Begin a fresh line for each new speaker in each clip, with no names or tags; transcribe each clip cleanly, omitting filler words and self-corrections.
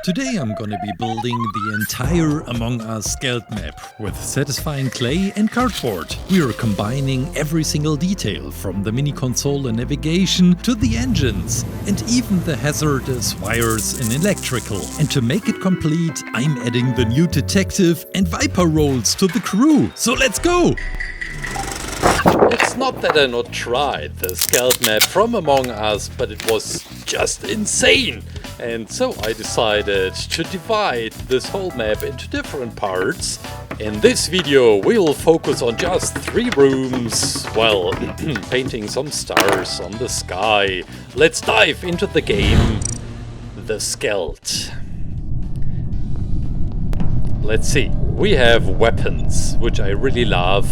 Today I'm gonna be building the entire Among Us Skeld Map with satisfying clay and cardboard. We are combining every single detail from the mini console and navigation to the engines and even the hazardous wires and electrical. And to make it complete, I'm adding the new detective and Viper roles to the crew. So let's go! It's not that I not tried the Skeld Map from Among Us, but it was just insane. And so I decided to divide this whole map into different parts. In this video we'll focus on just 3 rooms, well, painting some stars on the sky. Let's dive into the game, the Skeld. Let's see, we have weapons, which I really love.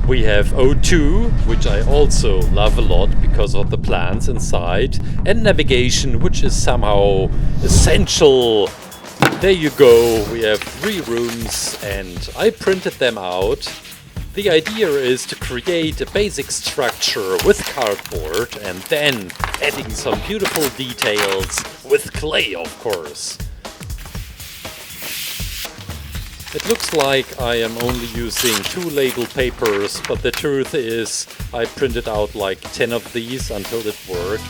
We have O2, which I also love a lot because of the plants inside, and navigation, which is somehow essential. There you go, we have 3 rooms and I printed them out. The idea is to create a basic structure with cardboard and then adding some beautiful details with clay, of course. It looks like I am only using 2 label papers, but the truth is I printed out like 10 of these until it worked.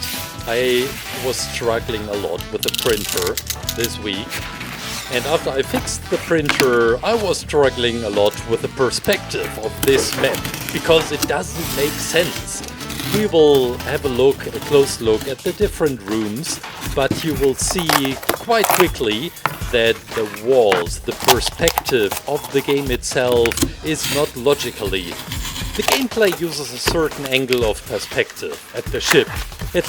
I was struggling a lot with the printer this week, and after I fixed the printer I was struggling a lot with the perspective of this map, because it doesn't make sense. We will have a close look at the different rooms, but you will see quite quickly that the walls, the perspective of the game itself is not logically. The gameplay uses a certain angle of perspective at the ship. It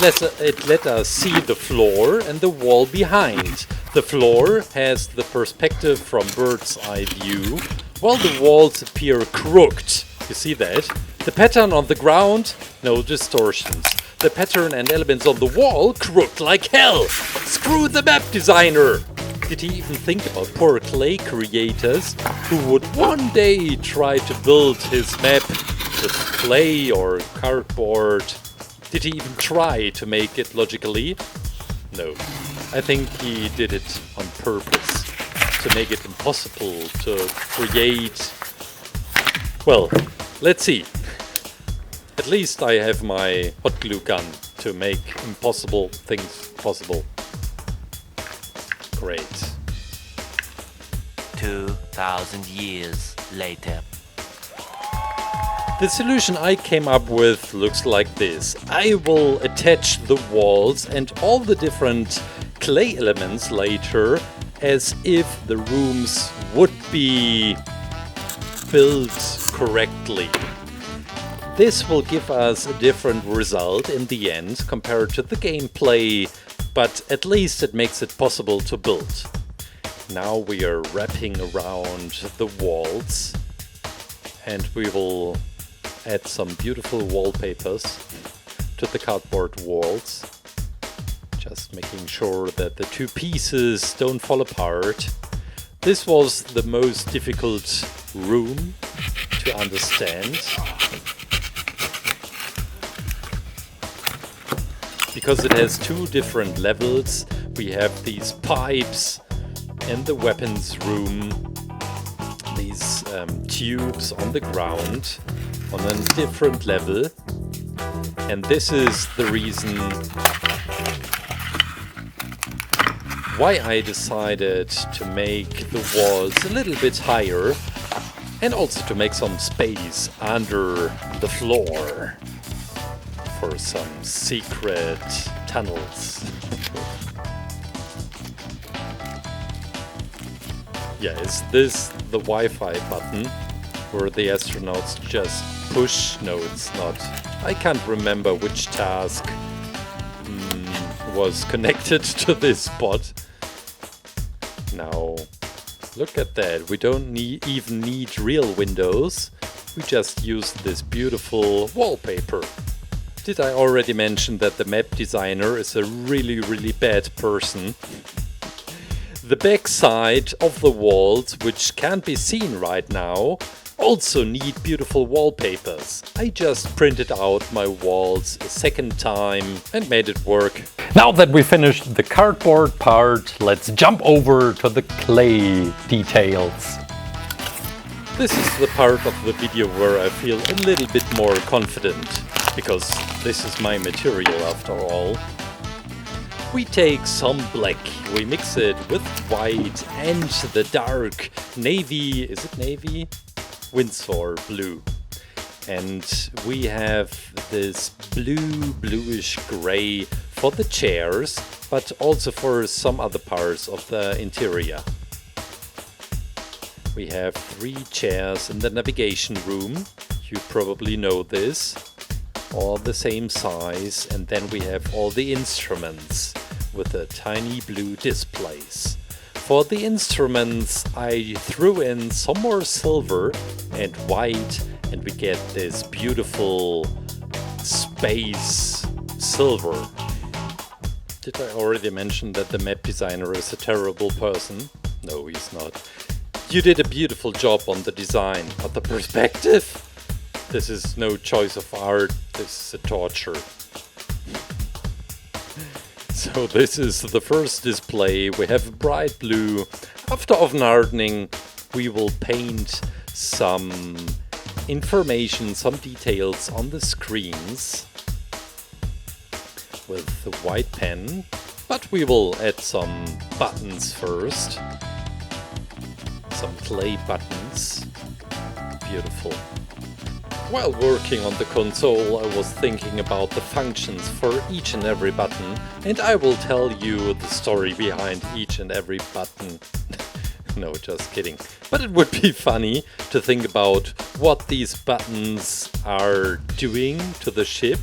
let us see the floor and the wall behind. The floor has the perspective from bird's eye view, while the walls appear crooked. You see that? The pattern on the ground, no distortions. The pattern and elements on the wall, crooked like hell. Screw the map designer! Did he even think about poor clay creators who would one day try to build his map with clay or cardboard? Did he even try to make it logically? No. I think he did it on purpose, to make it impossible to create... Well, let's see. At least I have my hot glue gun to make impossible things possible. Great.
2,000 years later.
The solution I came up with looks like this. I will attach the walls and all the different clay elements later as if the rooms would be built correctly. This will give us a different result in the end compared to the gameplay, but at least it makes it possible to build. Now we are wrapping around the walls and we will add some beautiful wallpapers to the cardboard walls. Just making sure that the 2 pieces don't fall apart. This was the most difficult room to understand, because it has 2 different levels. We have these pipes in the weapons room, these tubes on the ground on a different level, and this is the reason why I decided to make the walls a little bit higher and also to make some space under the floor for some secret tunnels. Yeah, is this the Wi-Fi button where the astronauts just push? No, it's not. I can't remember which task was connected to this spot. Now, look at that. We don't even need real windows. We just use this beautiful wallpaper. Did I already mention that the map designer is a really bad person? The back side of the walls, which can't be seen right now, also need beautiful wallpapers. I just printed out my walls a second time and made it work. Now that we finished the cardboard part, let's jump over to the clay details. This is the part of the video where I feel a little bit more confident, because this is my material after all. We take some black, we mix it with white and the dark navy, is it navy? Windsor blue. And we have this bluish gray for the chairs, but also for some other parts of the interior. We have 3 chairs in the navigation room, you probably know this, all the same size, and then we have all the instruments with the tiny blue displays. For the instruments I threw in some more silver and white, and we get this beautiful space silver. Did I already mention that the map designer is a terrible person? No, he's not. You did a beautiful job on the design, but the perspective? This is no choice of art, this is a torture. So this is the first display. We have bright blue. After oven hardening, we will paint some information, some details on the screens with the white pen, but we will add some buttons first. Some clay buttons. Beautiful. While working on the console, I was thinking about the functions for each and every button, and I will tell you the story behind each and every button. No, just kidding. But it would be funny to think about what these buttons are doing to the ship,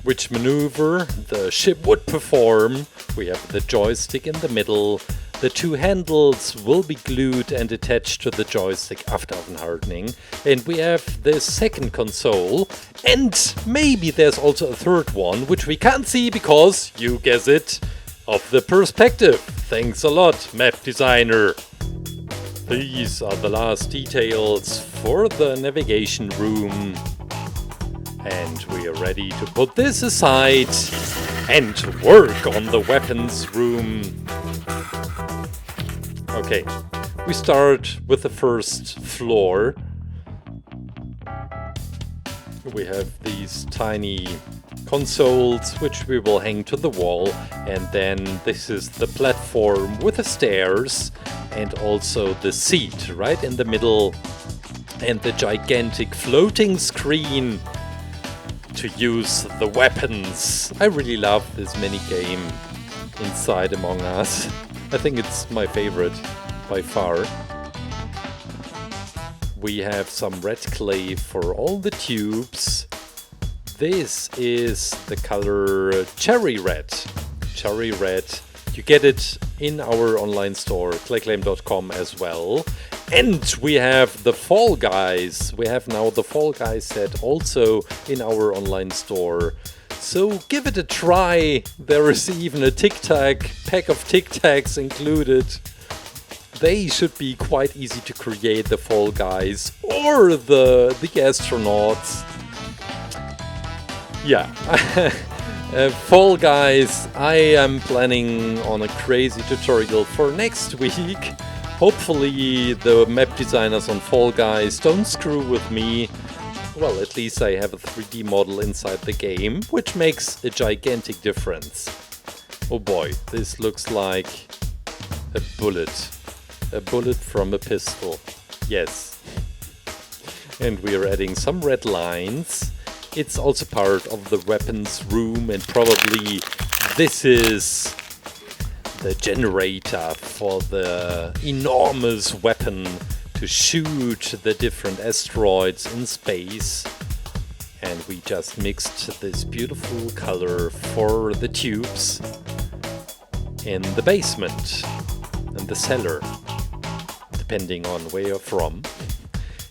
which maneuver the ship would perform. We have the joystick in the middle. The 2 handles will be glued and attached to the joystick after oven hardening. And we have the second console. And maybe there's also a third one, which we can't see because, you guess it, of the perspective. Thanks a lot, map designer. These are the last details for the navigation room. And we are ready to put this aside and work on the weapons room. Okay, we start with the first floor. We have these tiny consoles which we will hang to the wall, and then this is the platform with the stairs and also the seat right in the middle, and the gigantic floating screen to use the weapons. I really love this mini game inside Among Us. I think it's my favorite by far. We have some red clay for all the tubes. This is the color cherry red. Cherry red. You get it in our online store, ClayClaim.com as well. And we have the Fall Guys. We have now the Fall Guys set also in our online store. So give it a try. There is even a Tic Tac, pack of Tic Tacs included. They should be quite easy to create, the Fall Guys or the astronauts. Yeah, Fall Guys, I am planning on a crazy tutorial for next week. Hopefully the map designers on Fall Guys don't screw with me. Well, at least I have a 3D model inside the game, which makes a gigantic difference. Oh boy, this looks like a bullet. A bullet from a pistol. Yes. And we are adding some red lines. It's also part of the weapons room, and probably this is the generator for the enormous weapon to shoot the different asteroids in space. And we just mixed this beautiful color for the tubes in the basement, in the cellar, depending on where you're from.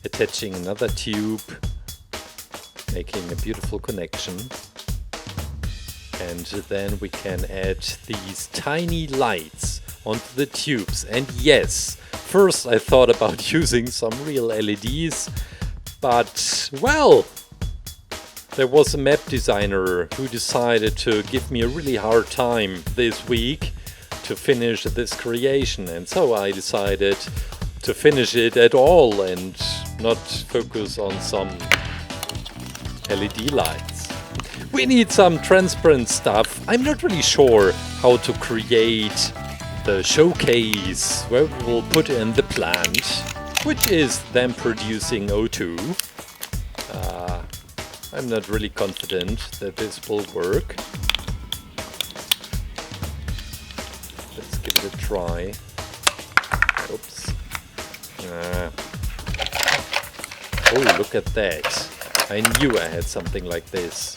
Attaching another tube, making a beautiful connection. And then we can add these tiny lights onto the tubes. And yes, First I thought about using some real LEDs, but well, there was a map designer who decided to give me a really hard time this week to finish this creation, and so I decided to finish it at all and not focus on some LED lights. We need some transparent stuff. I'm not really sure how to create the showcase where we will put in the plant, which is then producing O2. I'm not really confident that this will work. Let's give it a try. Oops. Oh, look at that. I knew I had something like this.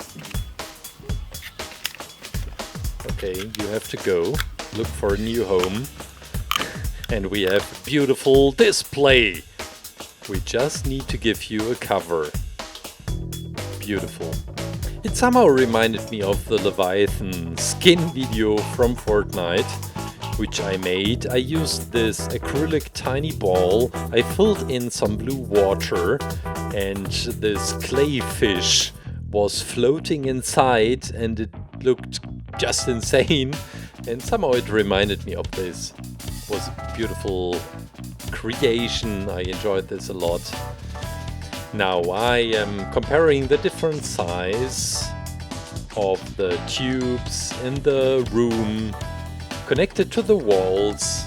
Okay, you have to go. Look for a new home. And we have a beautiful display. We just need to give you a cover. Beautiful. It somehow reminded me of the Leviathan skin video from Fortnite, which I made. I used this acrylic tiny ball. I filled in some blue water, and this clay fish was floating inside, and it looked just insane. And somehow it reminded me of this. It was a beautiful creation. I enjoyed this a lot. Now I am comparing the different size of the tubes in the room connected to the walls.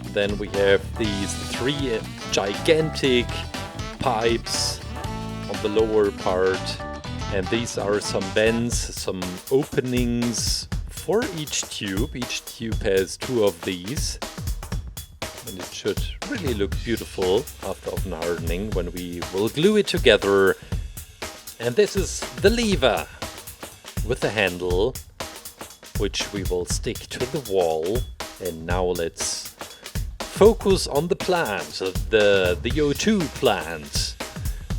Then we have these 3 gigantic pipes on the lower part, and these are some vents, some openings for each tube. Each tube has 2 of these, and it should really look beautiful after oven hardening when we will glue it together. And this is the lever with the handle, which we will stick to the wall. And now let's focus on the plant, the O2 plant,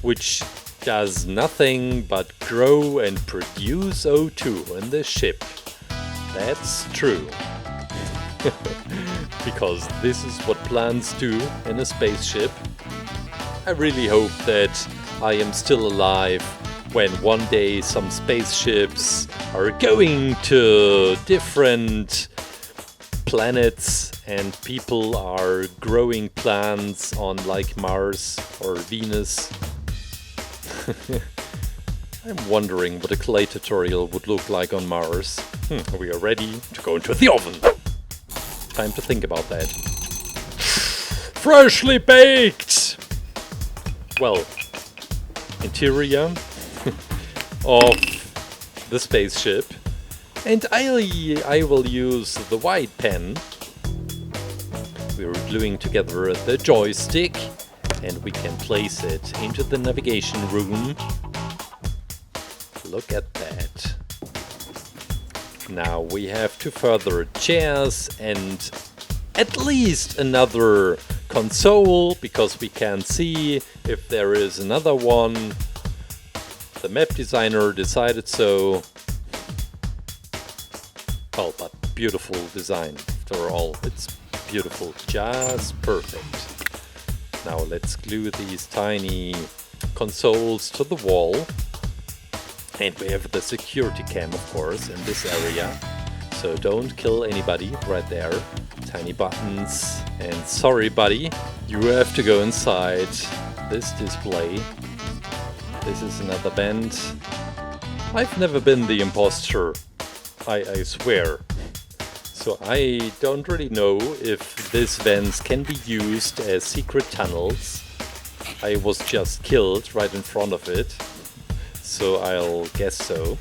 which does nothing but grow and produce O2 in the ship. That's true. Because this is what plants do in a spaceship. I really hope that I am still alive when one day some spaceships are going to different planets and people are growing plants on like Mars or Venus. I'm wondering what a clay tutorial would look like on Mars. We are ready to go into the oven. Time to think about that. Freshly baked! Well, interior of the spaceship. And I will use the white pen. We're gluing together the joystick, and we can place it into the navigation room. Look at that. Now we have 2 further chairs and at least another console, because we can see if there is another one. The map designer decided so. Oh, but beautiful design after all. It's beautiful, just perfect. Now let's glue these tiny consoles to the wall. And we have the security cam, of course, in this area. So don't kill anybody right there. Tiny buttons. And sorry, buddy, you have to go inside this display. This is another vent. I've never been the imposter, I swear. So I don't really know if these vents can be used as secret tunnels. I was just killed right in front of it. So I'll guess so.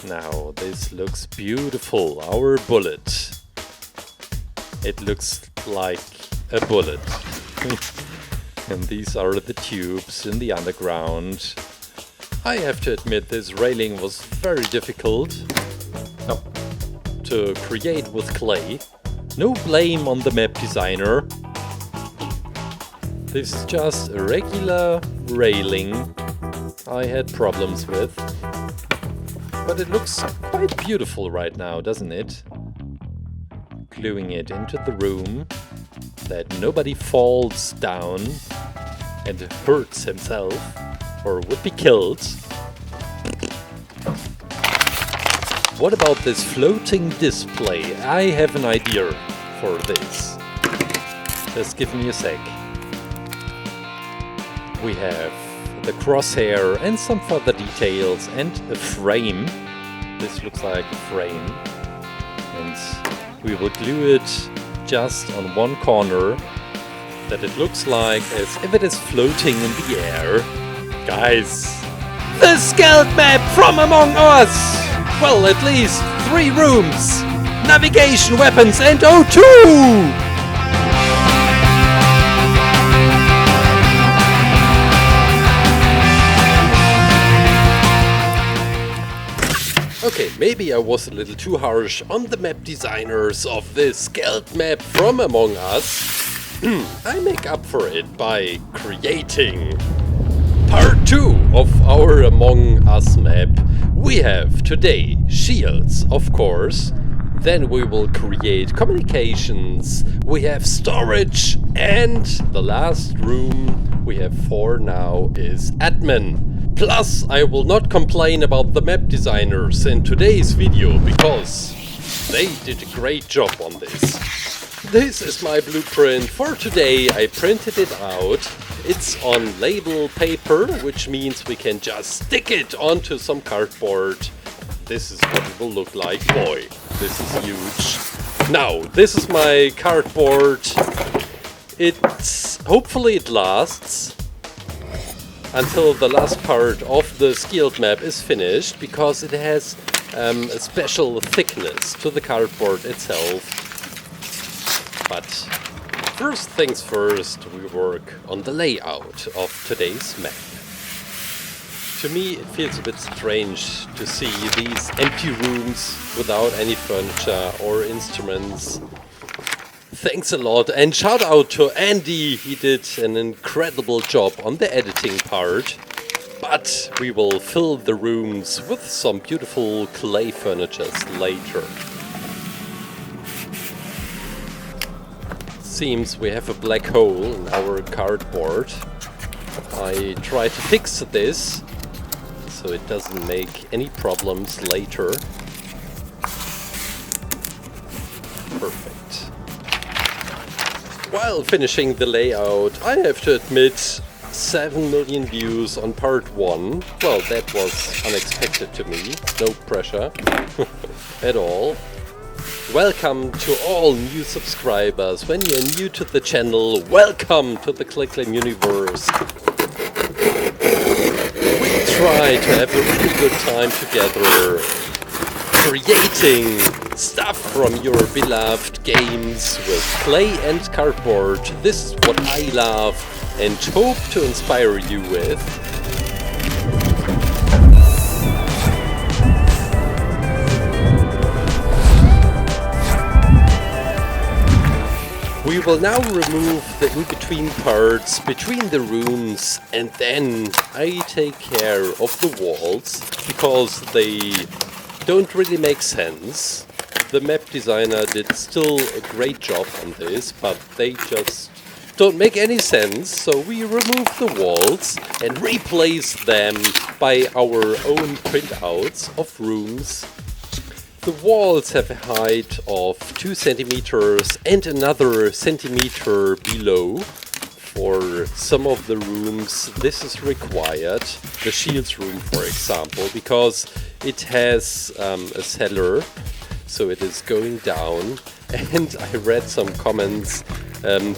Now this looks beautiful, our bullet. It looks like a bullet. And these are the tubes in the underground. I have to admit this railing was very difficult to create with clay. No blame on the map designer. This is just a regular railing I had problems with. But it looks quite beautiful right now, doesn't it? gluing it into the room, that nobody falls down and hurts himself or would be killed. What about this floating display? I have an idea for this. Just give me a sec. We have the crosshair and some further details and a frame. This looks like a frame. And we will glue it just on one corner, that it looks like as if it is floating in the air. Guys, the Skeld Map from Among Us! Well, at least 3 rooms, navigation, weapons, and O2! Okay, maybe I was a little too harsh on the map designers of this Skeld Map from Among Us. I make up for it by creating part 2 of our Among Us map. We have today shields, of course. Then we will create communications. We have storage, and the last room we have 4 now is admin. Plus, I will not complain about the map designers in today's video, because they did a great job on this. This is my blueprint for today. I printed it out. It's on label paper, which means we can just stick it onto some cardboard. This is what it will look like. Boy, this is huge. Now, this is my cardboard. Hopefully it lasts until the last part of the Skeld Map is finished, because it has a special thickness to the cardboard itself. But first things first, we work on the layout of today's map. To me, it feels a bit strange to see these empty rooms without any furniture or instruments. Thanks a lot, and shout out to Andy, he did an incredible job on the editing part. But we will fill the rooms with some beautiful clay furnitures later. Seems we have a black hole in our cardboard. I try to fix this so it doesn't make any problems later. Perfect. While finishing the layout, I have to admit 7 million views on part 1. Well, that was unexpected to me. No pressure at all. Welcome to all new subscribers. When you're new to the channel, welcome to the ClayClaim universe. We try to have a really good time together, creating stuff from your beloved games with clay and cardboard. This is what I love and hope to inspire you with. We will now remove the in-between parts between the rooms, and then I take care of the walls, because they don't really make sense. The map designer did still a great job on this, but they just don't make any sense, so we remove the walls and replace them by our own printouts of rooms. The walls have a height of 2 centimeters and another centimeter below. For some of the rooms this is required, the shields room for example, because it has a cellar, so it is going down. And I read some comments,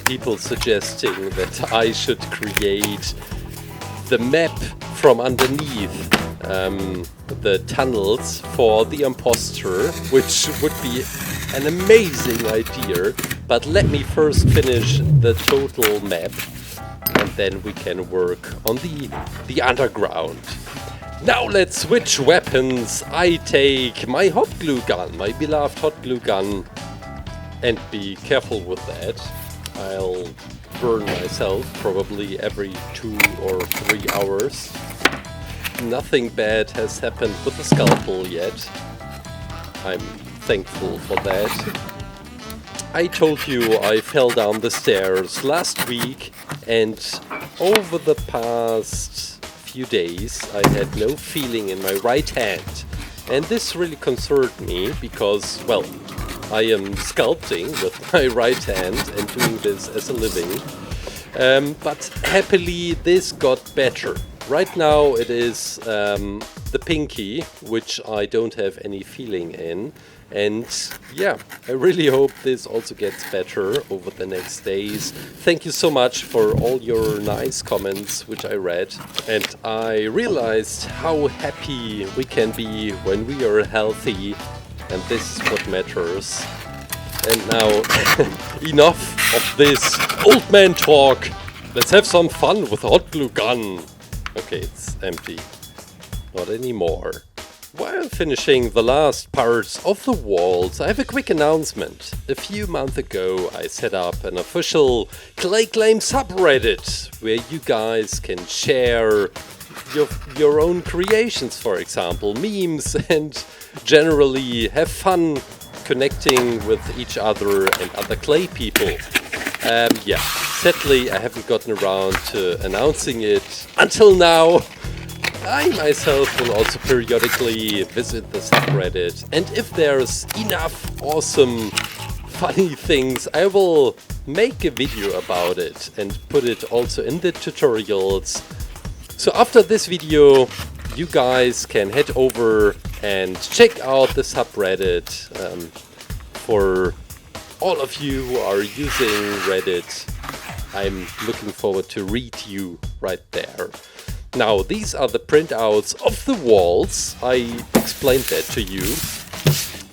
people suggesting that I should create the map from underneath the tunnels for the imposter, which would be an amazing idea. But let me first finish the total map, and then we can work on the underground. Now let's switch weapons. I take my hot glue gun, my beloved hot glue gun, and be careful with that. I'll burn myself probably every 2 or 3 hours. Nothing bad has happened with the scalpel yet. I'm thankful for that.
I told you I fell down the stairs last week, and over the past few days I had no feeling in my right hand. And this really concerned me because, well, I am sculpting with my right hand and doing this as a living. But happily this got better. Right now it is the pinky, which I don't have any feeling in. And yeah, I really hope this also gets better over the next days. Thank you so much for all your nice comments, which I read. And I realized how happy we can be when we are healthy. And this is what matters. And now, enough of this old man talk. Let's have some fun with a hot glue gun. Okay, it's empty. Not anymore. While finishing the last parts of the walls, I have a quick announcement. A few months ago I set up an official ClayClaim subreddit where you guys can share your own creations, for example, memes, and generally have fun connecting with each other and other clay people. Yeah, sadly I haven't gotten around to announcing it until now. I myself will also periodically visit the subreddit, and if there's enough awesome, funny things, I will make a video about it and put it also in the tutorials. So after this video, you guys can head over and check out the subreddit. For all of you who are using Reddit, I'm looking forward to read you right there. Now, these are the printouts of the walls. I explained that to you,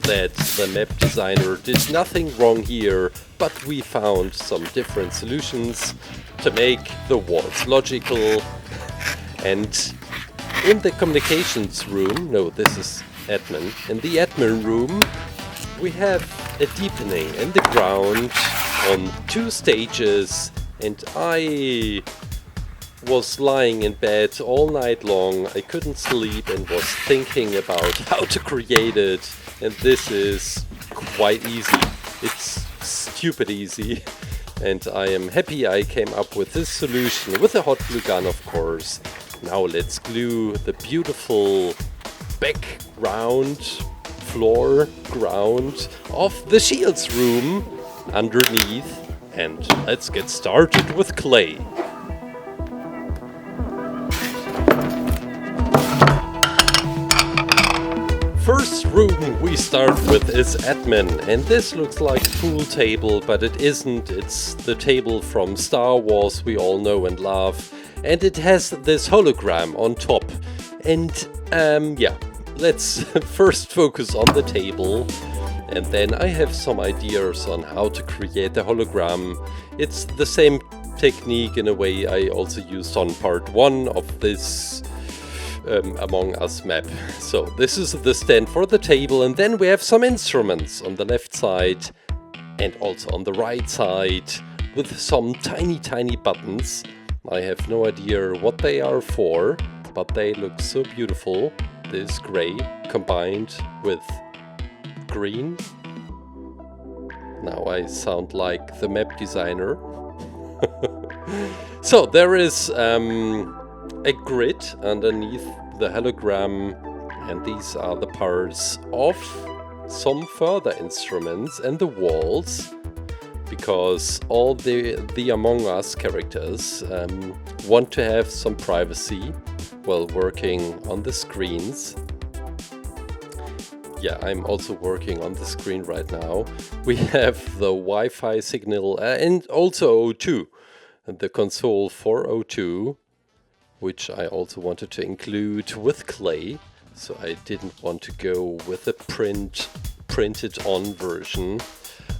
that the map designer did nothing wrong here, but we found some different solutions to make the walls logical. And in the communications room, no, this is admin, in the admin room, we have a deepening in the ground on 2 stages, and I was lying in bed all night long. I couldn't sleep and was thinking about how to create it, and this is quite easy. It's stupid easy, and I am happy I came up with this solution with a hot glue gun, of course. Now let's glue the beautiful background, floor, ground of the shields room underneath, and let's get started with clay. First room we start with is admin, and this looks like a pool table, but it isn't. It's the table from Star Wars we all know and love, and it has this hologram on top. And yeah, let's first focus on the table, and then I have some ideas on how to create the hologram. It's the same technique in a way I also used on part 1 of this Among Us map. So this is the stand for the table, and then we have some instruments on the left side and also on the right side with some tiny buttons. I have no idea what they are for, but they look so beautiful. This gray combined with green. Now I sound like the map designer. So there is a grid underneath the hologram, and these are the parts of some further instruments and the walls, because all the Among Us characters want to have some privacy while working on the screens. Yeah, I'm also working on the screen right now. We have the Wi-Fi signal and also O2, the console for O2, which I also wanted to include with clay, so I didn't want to go with a printed on version.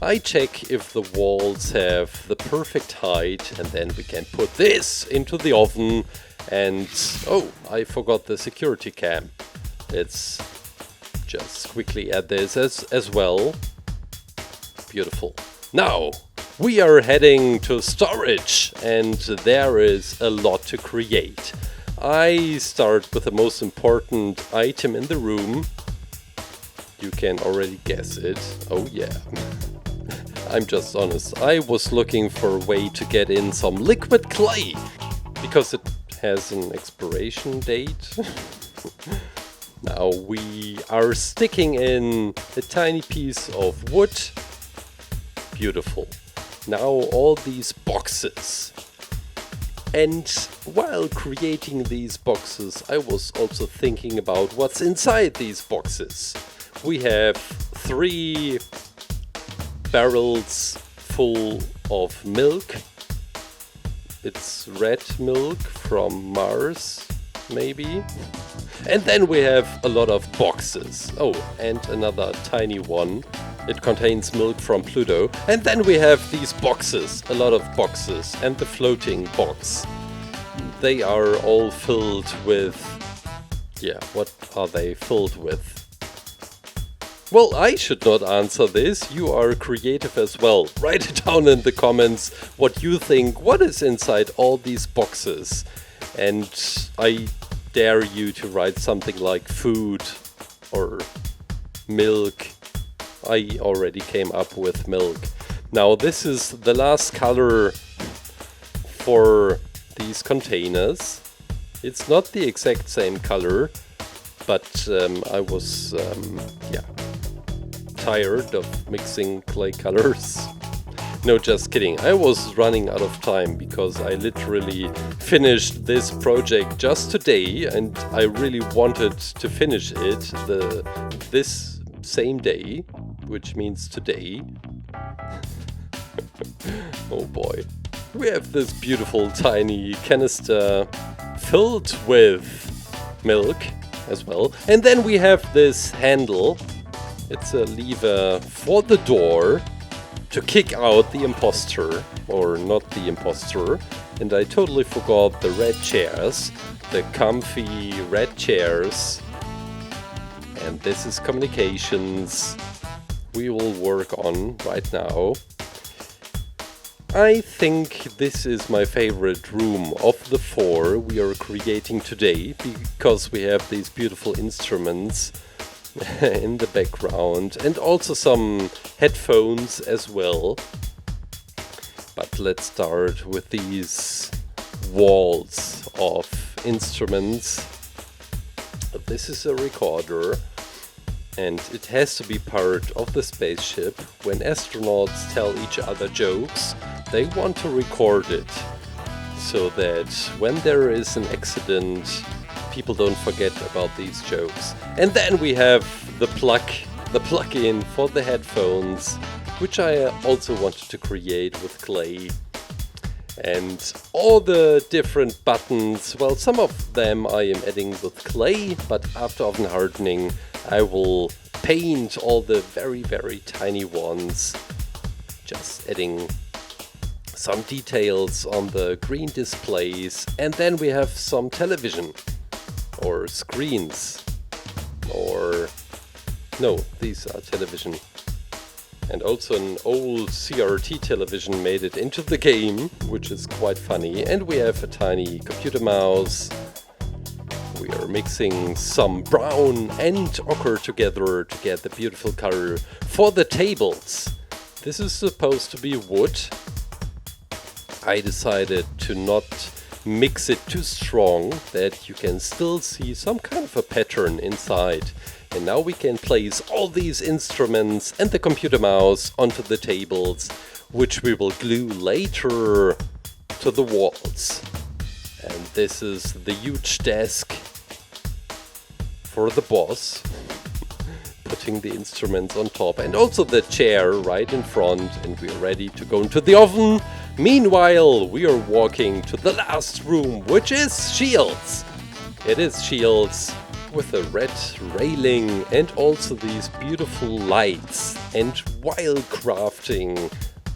I check if the walls have the perfect height, and then we can put this into the oven. And oh, I forgot the security cam. Let's just quickly add this as well. Beautiful. Now we are heading to storage, and there is a lot to create. I start with the most important item in the room. You can already guess it. Oh yeah. I'm just honest. I was looking for a way to get in some liquid clay because it has an expiration date. Now we are sticking in a tiny piece of wood. Beautiful. Now all these boxes. And while creating these boxes, I was also thinking about what's inside these boxes. We have 3 barrels full of milk. It's red milk from Mars, maybe. And then we have a lot of boxes. Oh, and another tiny one. It contains milk from Pluto. And then we have these boxes, a lot of boxes, and the floating box. They are all filled with... yeah, what are they filled with? Well, I should not answer this. You are creative as well. Write it down in the comments what you think. What is inside all these boxes? And I dare you to write something like food or milk. I already came up with milk. Now this is the last color for these containers. It's not the exact same color, but I was tired of mixing clay colors. No, just kidding. I was running out of time because I literally finished this project just today and I really wanted to finish it this same day, which means today. Oh boy. We have this beautiful tiny canister filled with milk as well. And then we have this handle. It's a lever for the door to kick out the imposter, or not the imposter. And I totally forgot the red chairs, the comfy red chairs. And this is communications we will work on right now. I think this is my favorite room of the 4 we are creating today, because we have these beautiful instruments in the background and also some headphones as well. But let's start with these walls of instruments. This is a recorder and it has to be part of the spaceship. When astronauts tell each other jokes, they want to record it so that when there is an accident, people don't forget about these jokes. And then we have the plug-in for the headphones, which I also wanted to create with clay. And all the different buttons, well, some of them I am adding with clay, but after oven hardening I will paint all the very, very tiny ones, just adding some details on the green displays. And then we have some television or screens, or no, these are television. And also an old CRT television made it into the game, which is quite funny. And we have a tiny computer mouse. We are mixing some brown and ochre together to get the beautiful color for the tables. This is supposed to be wood. I decided to not mix it too strong, that you can still see some kind of a pattern inside. And now we can place all these instruments and the computer mouse onto the tables, which we will glue later to the walls. And this is the huge desk for the boss, putting the instruments on top, and also the chair right in front, and we are ready to go into the oven. Meanwhile, we are walking to the last room, which is Shields. It is Shields with a red railing and also these beautiful lights. And while crafting,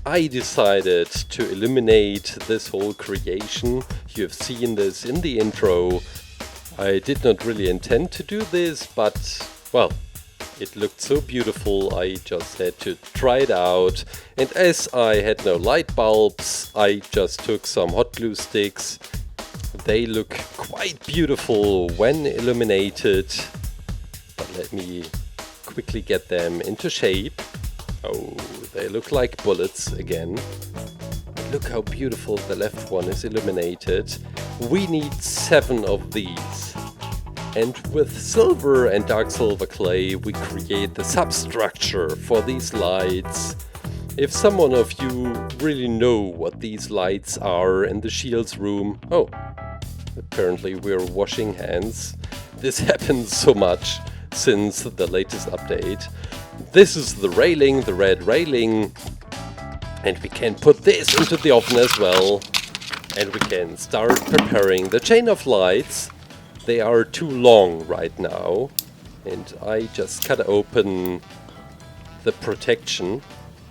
I decided to illuminate this whole creation. You have seen this in the intro. I did not really intend to do this, but well, it looked so beautiful, I just had to try it out. And as I had no light bulbs, I just took some hot glue sticks. They look quite beautiful when illuminated, but let me quickly get them into shape. Oh, they look like bullets again. Look how beautiful the left one is illuminated. We need 7 of these. And with silver and dark silver clay, we create the substructure for these lights. If someone of you really know what these lights are in the shields room... Oh, apparently we're washing hands. This happens so much since the latest update. This is the railing, the red railing. And we can put this into the oven as well. And we can start preparing the chain of lights. They are too long right now. And I just cut open the protection,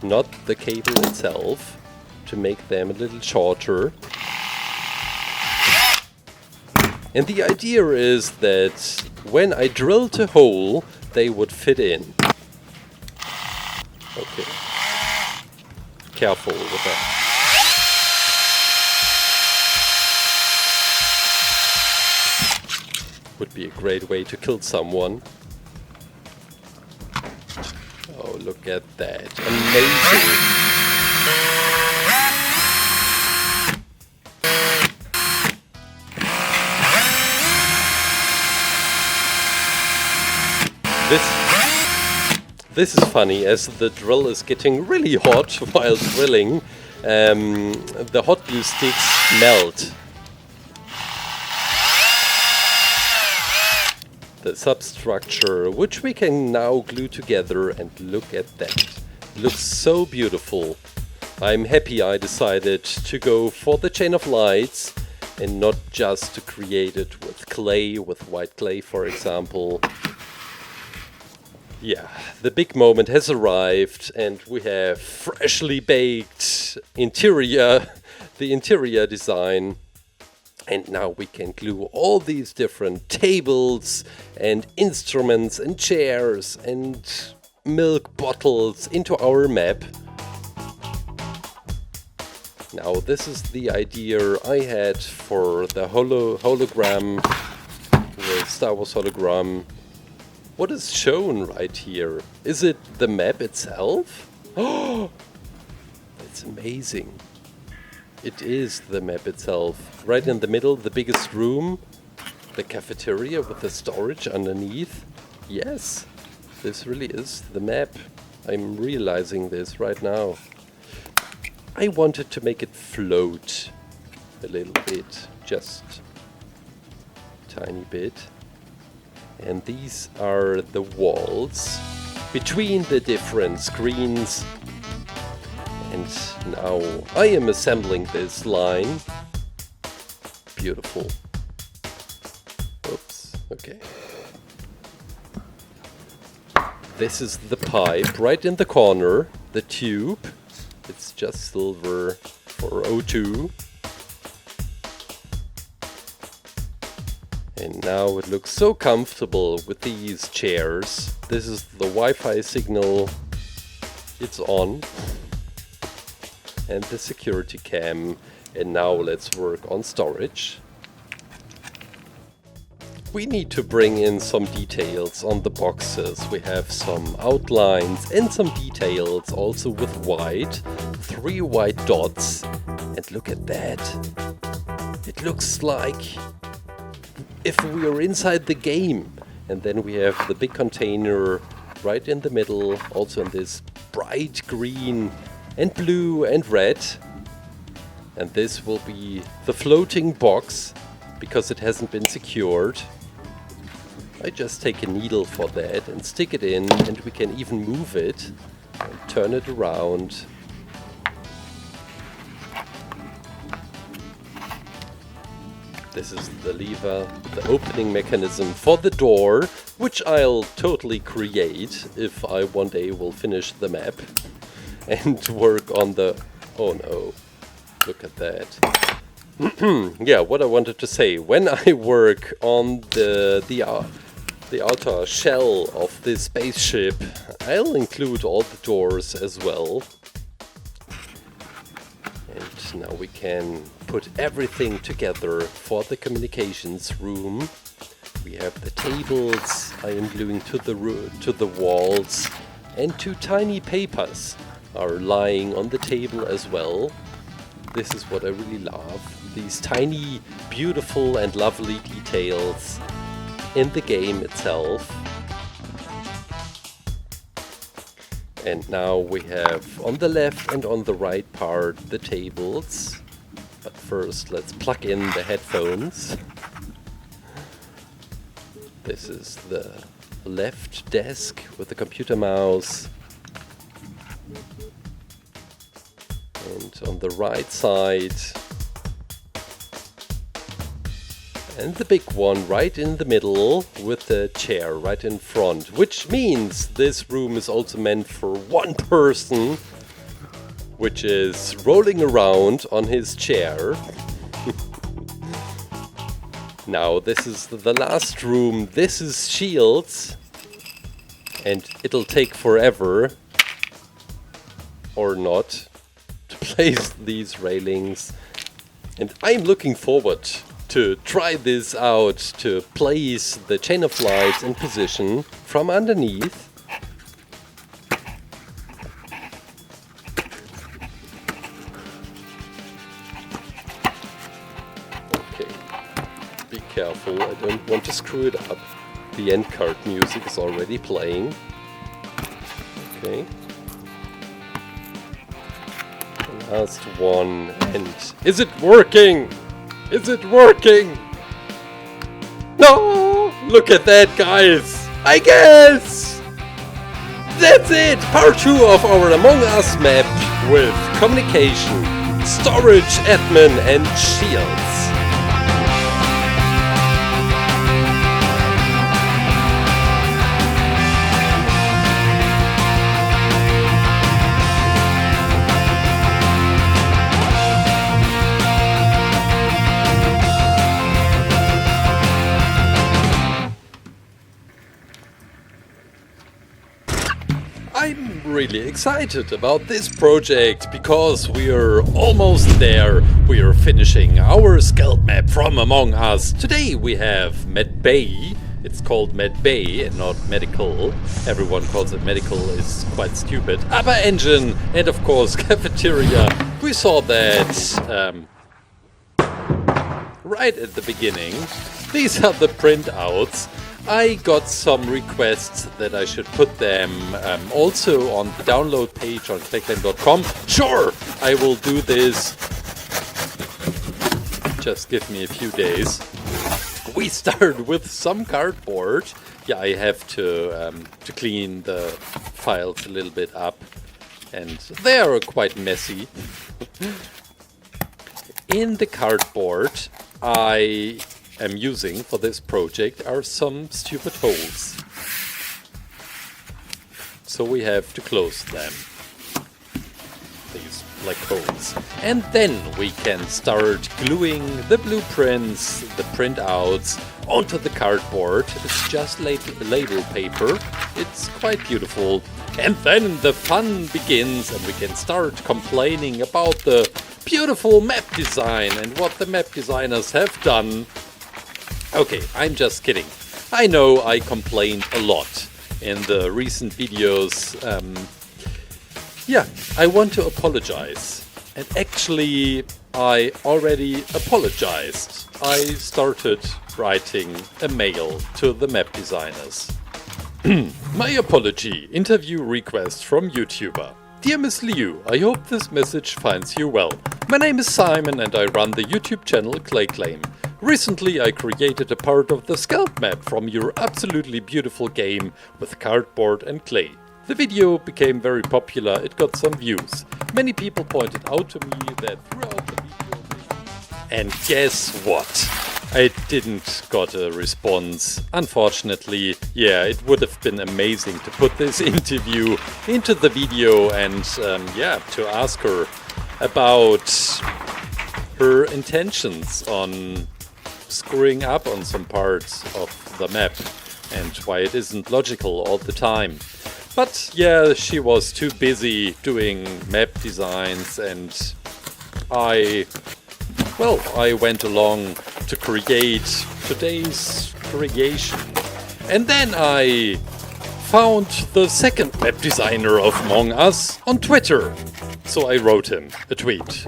not the cable itself, to make them a little shorter. And the idea is that when I drilled a hole, they would fit in. Okay. Careful with that. Would be a great way to kill someone. Oh, look at that. Amazing. This is funny, as the drill is getting really hot while drilling. The hot glue sticks melt. The substructure, which we can now glue together, and look at that. It looks so beautiful. I'm happy I decided to go for the chain of lights and not just to create it with clay, with white clay for example. Yeah, the big moment has arrived and we have freshly baked interior, the interior design. And now we can glue all these different tables and instruments and chairs and milk bottles into our map. Now this is the idea I had for the hologram, the Star Wars hologram. What is shown right here? Is it the map itself? Oh, that's amazing. It is the map itself. Right in the middle, the biggest room, the cafeteria with the storage underneath. Yes, this really is the map. I'm realizing this right now. I wanted to make it float a little bit, just a tiny bit. And these are the walls between the different screens. And now I am assembling this line. Beautiful. Oops, okay. This is the pipe right in the corner, the tube. It's just silver for O2. And now it looks so comfortable with these chairs. This is the Wi-Fi signal. It's on. And the security cam. And now let's work on storage. We need to bring in some details on the boxes. We have some outlines and some details also with white. 3 white dots. And look at that. It looks like if we are inside the game. And then we have the big container right in the middle, also in this bright green and blue and red. And this will be the floating box because it hasn't been secured. I just take a needle for that and stick it in, and we can even move it and turn it around. This is the lever, the opening mechanism for the door, which I'll totally create if I one day will finish the map and work on the... Oh no, look at that. Yeah, what I wanted to say, when I work on the outer shell of this spaceship, I'll include all the doors as well. And now we can put everything together for the communications room. We have the tables I am gluing to the walls. And 2 tiny papers are lying on the table as well. This is what I really love. These tiny, beautiful and lovely details in the game itself. And now we have on the left and on the right part the tables. But first let's plug in the headphones. This is the left desk with the computer mouse. And on the right side, and the big one right in the middle with the chair right in front, which means this room is also meant for one person, which is rolling around on his chair. Now this is the last room. This is Shields, and it'll take forever or not to place these railings, and I'm looking forward to try this out, to place the chain of lights in position from underneath. Okay, be careful, I don't want to screw it up. The end card music is already playing. Okay. Last one, and is it working? Is it working? No! Look at that, guys! I guess! That's it! Part 2 of our Among Us map with communication, storage, admin and shields. I'm really excited about this project because we are almost there. We are finishing our Skeld map from Among Us. Today we have MedBay. It's called MedBay and not medical. Everyone calls it medical, is quite stupid. Upper engine and of course Cafeteria. We saw that right at the beginning. These are the printouts. I got some requests that I should put them also on the download page on ClayClaim.com. Sure, I will do this. Just give me a few days. We start with some cardboard. Yeah, I have to clean the files a little bit up, and they are quite messy. In the cardboard, I am using for this project are some stupid holes. So we have to close them. These black holes. And then we can start gluing the blueprints, the printouts onto the cardboard. It's just label paper. It's quite beautiful. And then the fun begins and we can start complaining about the beautiful map design and what the map designers have done. Okay, I'm just kidding. I know I complained a lot in the recent videos. Yeah, I want to apologize. And actually, I already apologized. I started writing a mail to the map designers. My apology. Interview request from YouTuber. Dear Miss Liu, I hope this message finds you well. My name is Simon and I run the YouTube channel ClayClaim. Recently I created a part of the Skeld map from your absolutely beautiful game with cardboard and clay. The video became very popular, it got some views. Many people pointed out to me that throughout the video... And guess what? I didn't got a response. Unfortunately, yeah, it would have been amazing to put this interview into the video and yeah, to ask her about her intentions on screwing up on some parts of the map and why it isn't logical all the time. But yeah, she was too busy doing map designs and I went along to create today's creation. And then I
found the second map designer of Among Us on Twitter. So I wrote him a tweet.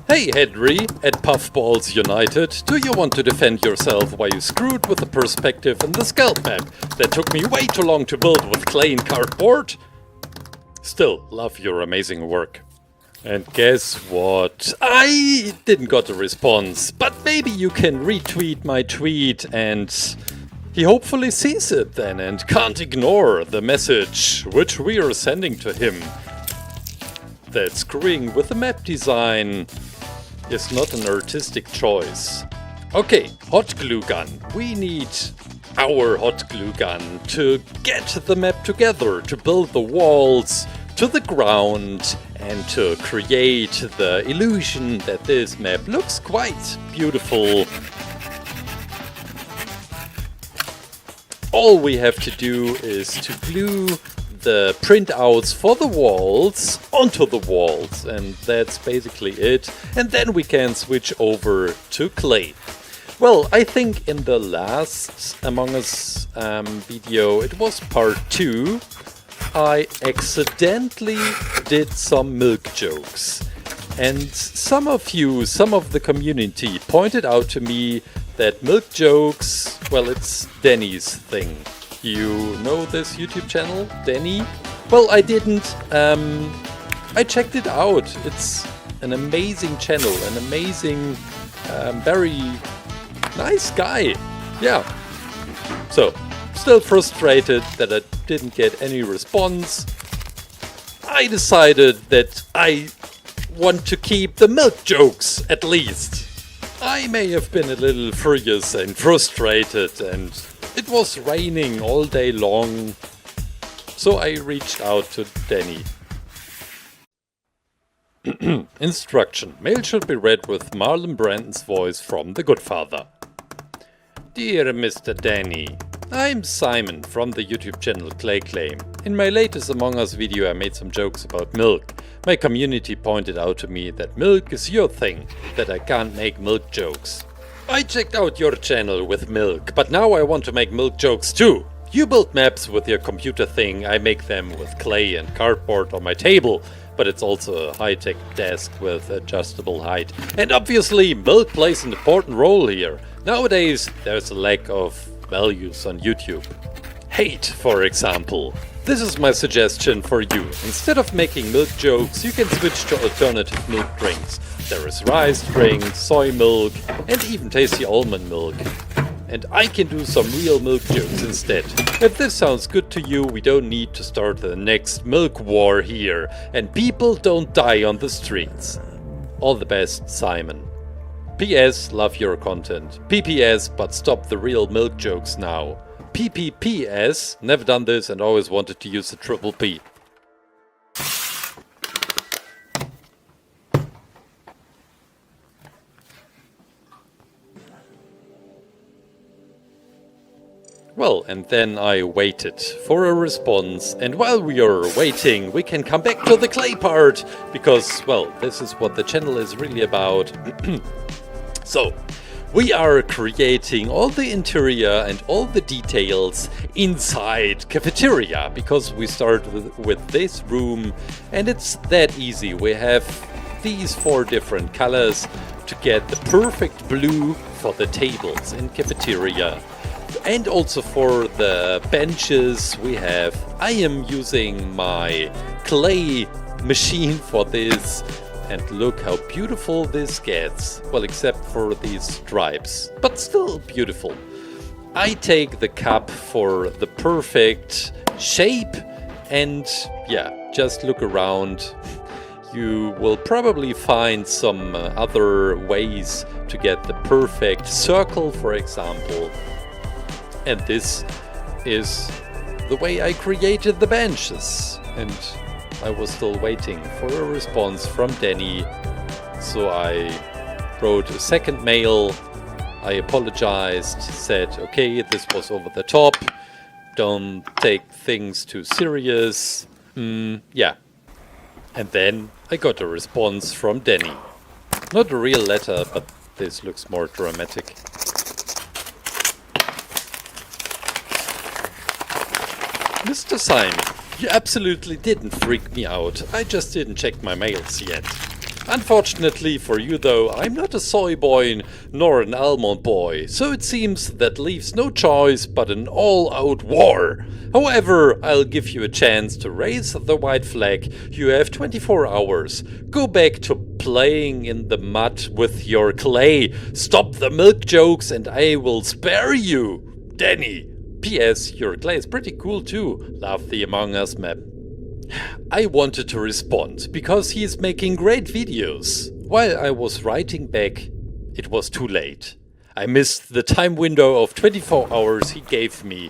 Hey Henry, at Puffballs United, do you want to defend yourself why you screwed with the perspective in the Skeld Map that took me way too long to build with clay and cardboard? Still, love your amazing work. And guess what? I didn't got a response, but maybe you can retweet my tweet and he hopefully sees it then and can't ignore the message which we are sending to him. That screwing with the map design is not an artistic choice. Okay, hot glue gun. We need our hot glue gun to get the map together, to build the walls to the ground and to create the illusion that this map looks quite beautiful. All we have to do is to glue the printouts for the walls onto the walls, and that's basically it. And then we can switch over to clay. Well, I think in the last Among Us video, it was part 2, I accidentally did some milk jokes. And some of the community pointed out to me that milk jokes, well, it's Danny's thing. You know this YouTube channel, Danny? Well, I didn't. I checked it out. It's an amazing channel, an amazing, very nice guy. Yeah. So, still frustrated that I didn't get any response. I decided that I want to keep the milk jokes at least. I may have been a little furious and frustrated, and it was raining all day long, so I reached out to Danny. Instruction. Mail should be read with Marlon Brandon's voice from The Good Father. Dear Mr. Danny, I'm Simon from the YouTube channel ClayClaim. In my latest Among Us video I made some jokes about milk. My community pointed out to me that milk is your thing, that I can't make milk jokes. I checked out your channel with milk, but now I want to make milk jokes too. You build maps with your computer thing, I make them with clay and cardboard on my table, but it's also a high-tech desk with adjustable height. And obviously milk plays an important role here. Nowadays there's a lack of values on YouTube. Hate, for example. This is my suggestion for you. Instead of making milk jokes, you can switch to alternative milk drinks. There is rice drink, soy milk, and even tasty almond milk. And I can do some real milk jokes instead. If this sounds good to you, we don't need to start the next milk war here, and people don't die on the streets. All the best, Simon. PS, love your content. PPS, but stop the real milk jokes now. PPPS, never done this and always wanted to use the triple P. Well, and then I waited for a response, and while we are waiting, we can come back to the clay part, because, well, this is what the channel is really about. So, we are creating all the interior and all the details inside Cafeteria, because we start with this room, and it's that easy. We have these 4 different colors to get the perfect blue for the tables in Cafeteria. And also for the benches I am using my clay machine for this. And look how beautiful this gets. Well, except for these stripes, but still beautiful. I take the cup for the perfect shape, and yeah, just look around. You will probably find some other ways to get the perfect circle, for example. And this is the way I created the benches. And I was still waiting for a response from Danny, so I wrote a second mail. I apologized, said, okay, this was over the top, don't take things too serious. Yeah. And then I got a response from Danny. Not a real letter, but this looks more dramatic. Mr. Syme, you absolutely didn't freak me out. I just didn't check my mails yet. Unfortunately for you though, I'm not a soy boy nor an almond boy, so it seems that leaves no choice but an all-out war. However, I'll give you a chance to raise the white flag. You have 24 hours. Go back to playing in the mud with your clay. Stop the milk jokes and I will spare you. Danny. P.S. Your clay is pretty cool too. Love the Among Us map. I wanted to respond because he is making great videos. While I was writing back, it was too late. I missed the time window of 24 hours he gave me.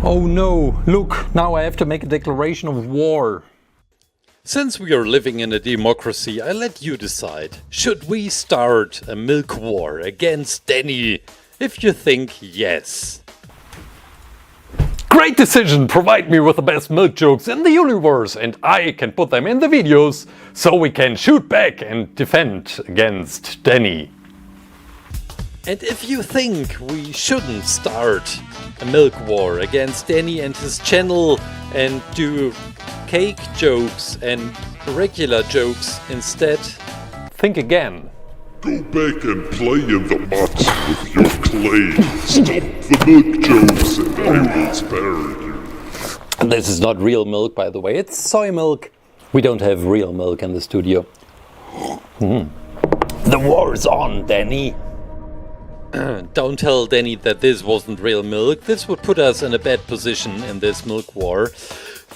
Oh no, look, now I have to make a declaration of war.
Since we are living in a democracy, I let you decide. Should we start a milk war against Danny? If you think yes.
Great decision! Provide me with the best milk jokes in the universe and I can put them in the videos so we can shoot back and defend against Danny.
And if you think we shouldn't start a milk war against Danny and his channel and do cake jokes and regular jokes instead,
think again.
Go back and play in the mud with your clay. Stop the milk jokes and I will spare you.
This is not real milk, by the way, it's soy milk. We don't have real milk in the studio. The war is on, Danny.
Don't tell Danny that this wasn't real milk. This would put us in a bad position in this milk war.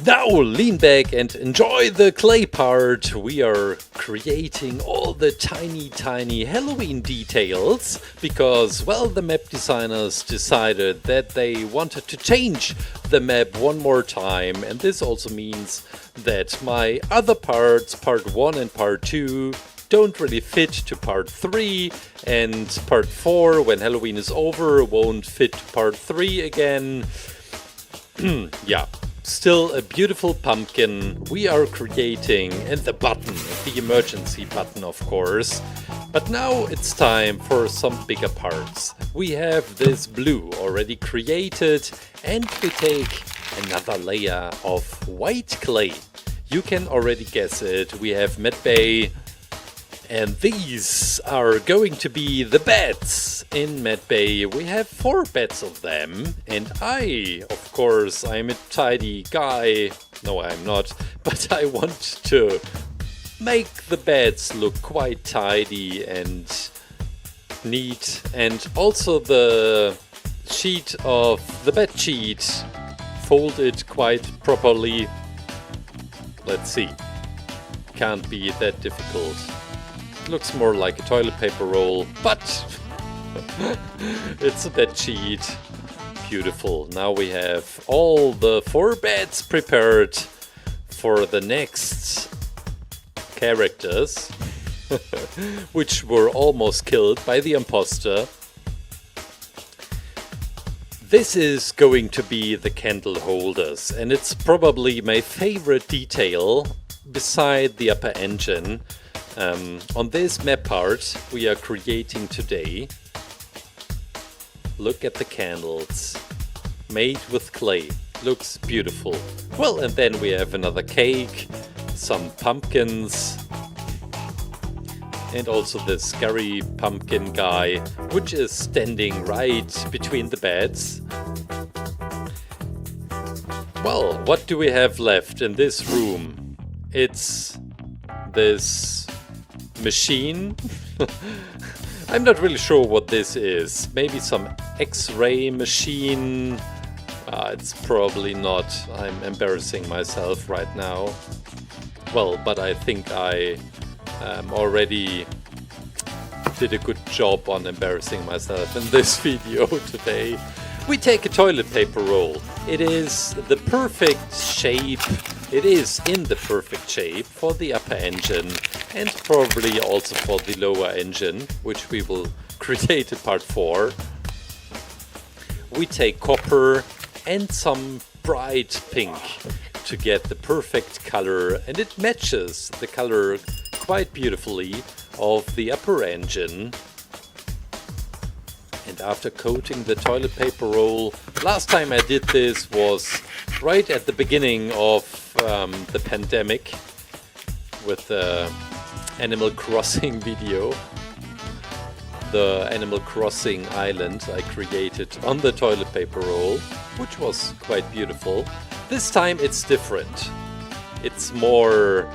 Now lean back and enjoy the clay part. We are creating all the tiny Halloween details because, well, the map designers decided that they wanted to change the map one more time, and this also means that my other parts, part 1 and part 2, don't really fit to part 3, and part 4, when Halloween is over, won't fit to part 3 again. Yeah. Still a beautiful pumpkin we are creating, and the button, the emergency button of course. But now it's time for some bigger parts. We have this blue already created and we take another layer of white clay. You can already guess it, we have MedBay. And these are going to be the beds in MedBay. We have 4 beds of them. And I, of course, I'm a tidy guy. No, I'm not. But I want to make the beds look quite tidy and neat. And also the sheet of the bed sheet folded quite properly. Let's see. Can't be that difficult. Looks more like a toilet paper roll, but it's a bed sheet. Beautiful. Now we have all the 4 beds prepared for the next characters, which were almost killed by the imposter. This is going to be the candle holders, and it's probably my favorite detail beside the upper engine. On this map part we are creating today, look at the candles, made with clay, looks beautiful. Well, and then we have another cake, some pumpkins, and also this scary pumpkin guy, which is standing right between the beds. Well, what do we have left in this room? It's this machine. I'm not really sure what this is. Maybe some X-ray machine. It's probably not. I'm embarrassing myself right now. Well, but I think I already did a good job on embarrassing myself in this video today. We take a toilet paper roll. It is the perfect shape. It is in the perfect shape for the upper engine and probably also for the lower engine, which we will create in part 4. We take copper and some bright pink to get the perfect color, and it matches the color quite beautifully of the upper engine. And after coating the toilet paper roll, last time I did this was right at the beginning of the pandemic with the Animal Crossing video. The Animal Crossing island I created on the toilet paper roll, which was quite beautiful. This time it's different. It's more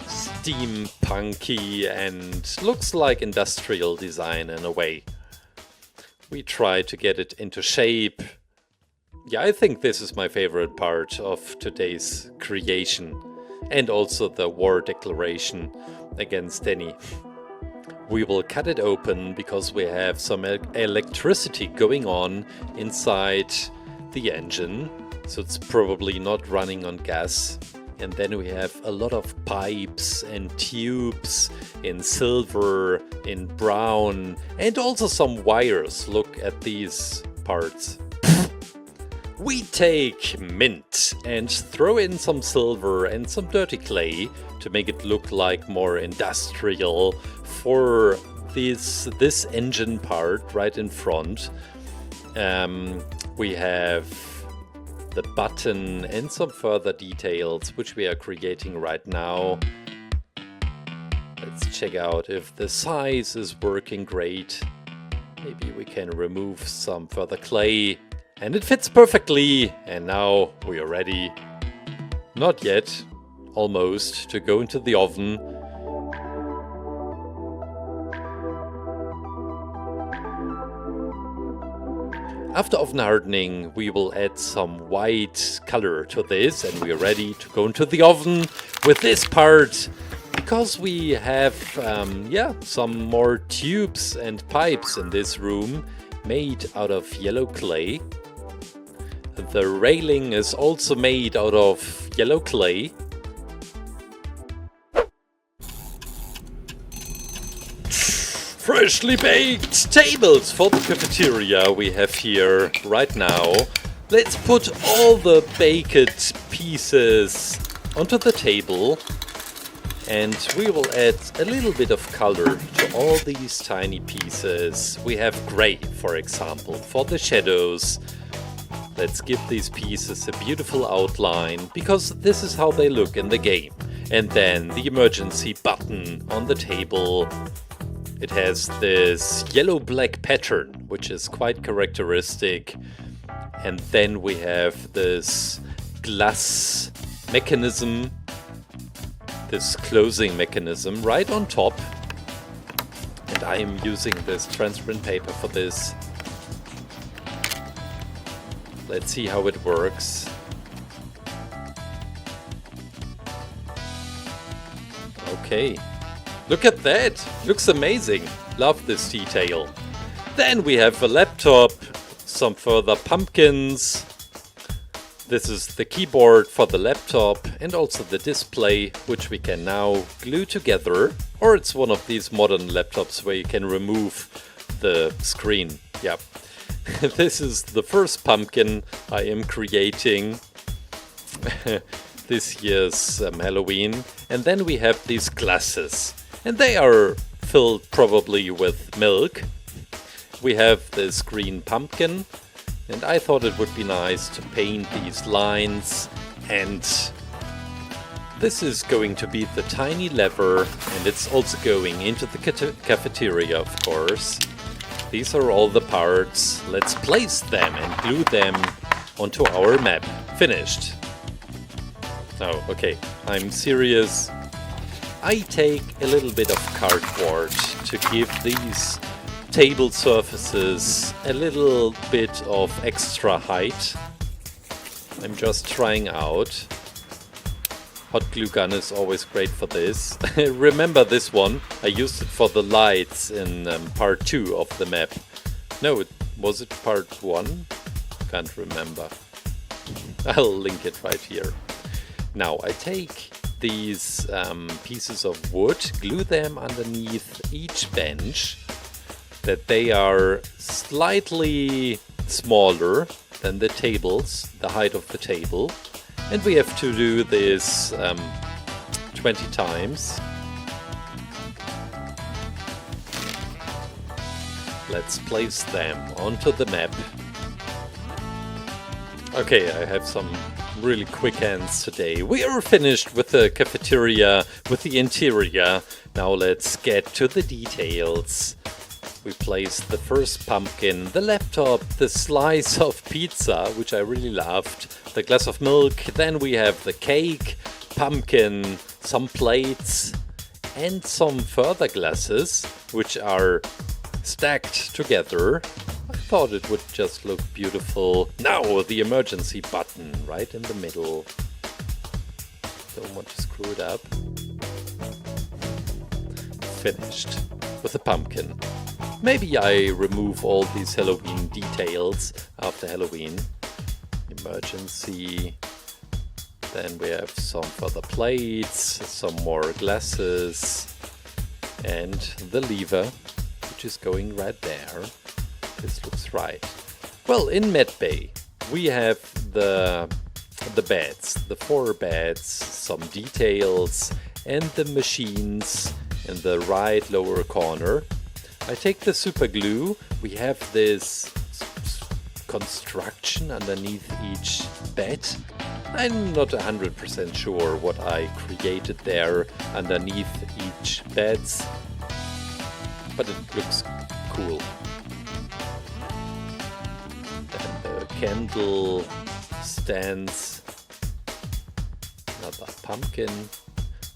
steampunky and looks like industrial design in a way. We try to get it into shape. Yeah, I think this is my favorite part of today's creation. And also the war declaration against Denny. We will cut it open because we have some electricity going on inside the engine. So it's probably not running on gas. And then we have a lot of pipes and tubes in silver, in brown, and also some wires. Look at these parts. We take mint and throw in some silver and some dirty clay to make it look like more industrial for this engine part right in front. We have the button and some further details which we are creating right now. Let's check out if the size is working great. Maybe we can remove some further clay. And it fits perfectly, and now we are ready, not yet, almost, to go into the oven. After oven hardening, we will add some white color to this, and we are ready to go into the oven with this part. Because we have, some more tubes and pipes in this room made out of yellow clay. The railing is also made out of yellow clay. Freshly baked tables for the cafeteria we have here right now. Let's put all the baked pieces onto the table. And we will add a little bit of color to all these tiny pieces. We have gray, for example, for the shadows. Let's give these pieces a beautiful outline, because this is how they look in the game. And then the emergency button on the table. It has this yellow-black pattern, which is quite characteristic. And then we have this glass mechanism, this closing mechanism right on top. And I am using this transparent paper for this. Let's see how it works. Okay. Look at that! Looks amazing! Love this detail. Then we have a laptop, some further pumpkins. This is the keyboard for the laptop and also the display, which we can now glue together. Or it's one of these modern laptops where you can remove the screen. Yep. This is the first pumpkin I am creating this year's Halloween. And then we have these glasses. And they are filled probably with milk. We have this green pumpkin. And I thought it would be nice to paint these lines. And this is going to be the tiny lever. And it's also going into the cafeteria, of course. These are all the parts. Let's place them and glue them onto our map. Finished. Oh, okay. I'm serious. I take a little bit of cardboard to give these table surfaces a little bit of extra height. I'm just trying out. Hot glue gun is always great for this. Remember this one? I used it for the lights in part 2 of the map. No, was it part 1? Can't remember. I'll link it right here. Now I take these pieces of wood, glue them underneath each bench, that they are slightly smaller than the tables, the height of the table. And we have to do this 20 times. Let's place them onto the map. Okay, I have some really quick hands today. We are finished with the cafeteria, with the interior. Now let's get to the details. We placed the first pumpkin, the laptop, the slice of pizza, which I really loved, the glass of milk, then we have the cake, pumpkin, some plates, and some further glasses, which are stacked together. I thought it would just look beautiful. Now the emergency button right in the middle. Don't want to screw it up. Finished with the pumpkin. Maybe I remove all these Halloween details after Halloween. Emergency. Then we have some further plates, some more glasses, and the lever, which is going right there. This looks right. Well, in MedBay, we have the beds, the 4 beds, some details, and the machines in the right lower corner. I take the super glue. We have this construction underneath each bed. I'm not 100% sure what I created there underneath each beds, but it looks cool. Then the candle stands, another pumpkin,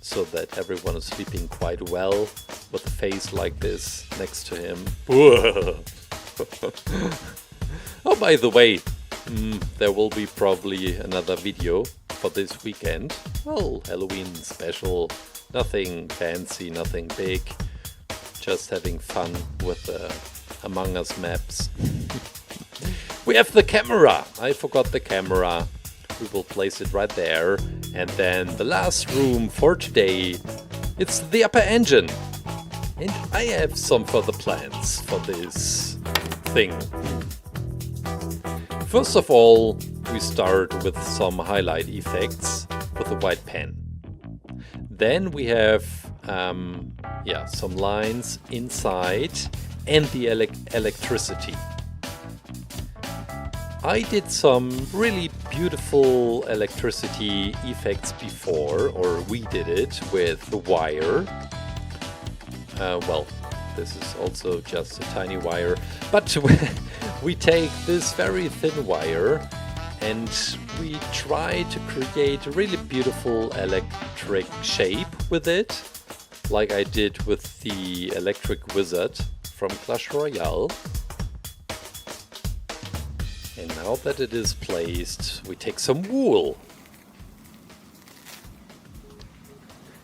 so that everyone is sleeping quite well with a face like this next to him. Oh, by the way, there will be probably another video for this weekend. Well, Halloween special, nothing fancy, nothing big, just having fun with the Among Us maps. We have the camera. I forgot the camera. We will place it right there. And then the last room for today, it's the upper engine. And I have some further plans for this thing. First of all, we start with some highlight effects with a white pen. Then we have some lines inside and the electricity. I did some really beautiful electricity effects before, or we did it with the wire. Well, this is also just a tiny wire, but we take this very thin wire and we try to create a really beautiful electric shape with it, like I did with the electric wizard from Clash Royale. And now that it is placed, we take some wool,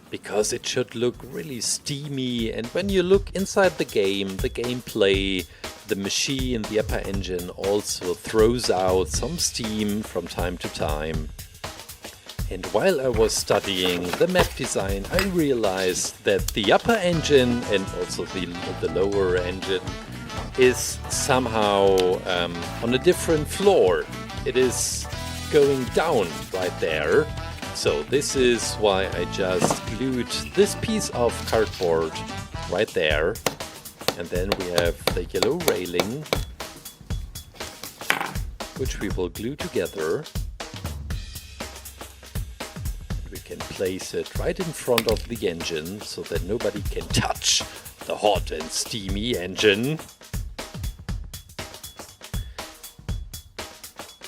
because it should look really steamy, and when you look inside the game, the gameplay, the machine, the upper engine also throws out some steam from time to time. And while I was studying the map design, I realized that the upper engine and also the lower engine is somehow on a different floor. It is going down right there. So this is why I just glued this piece of cardboard right there. And then we have the yellow railing, which we will glue together. We can place it right in front of the engine so that nobody can touch the hot and steamy engine.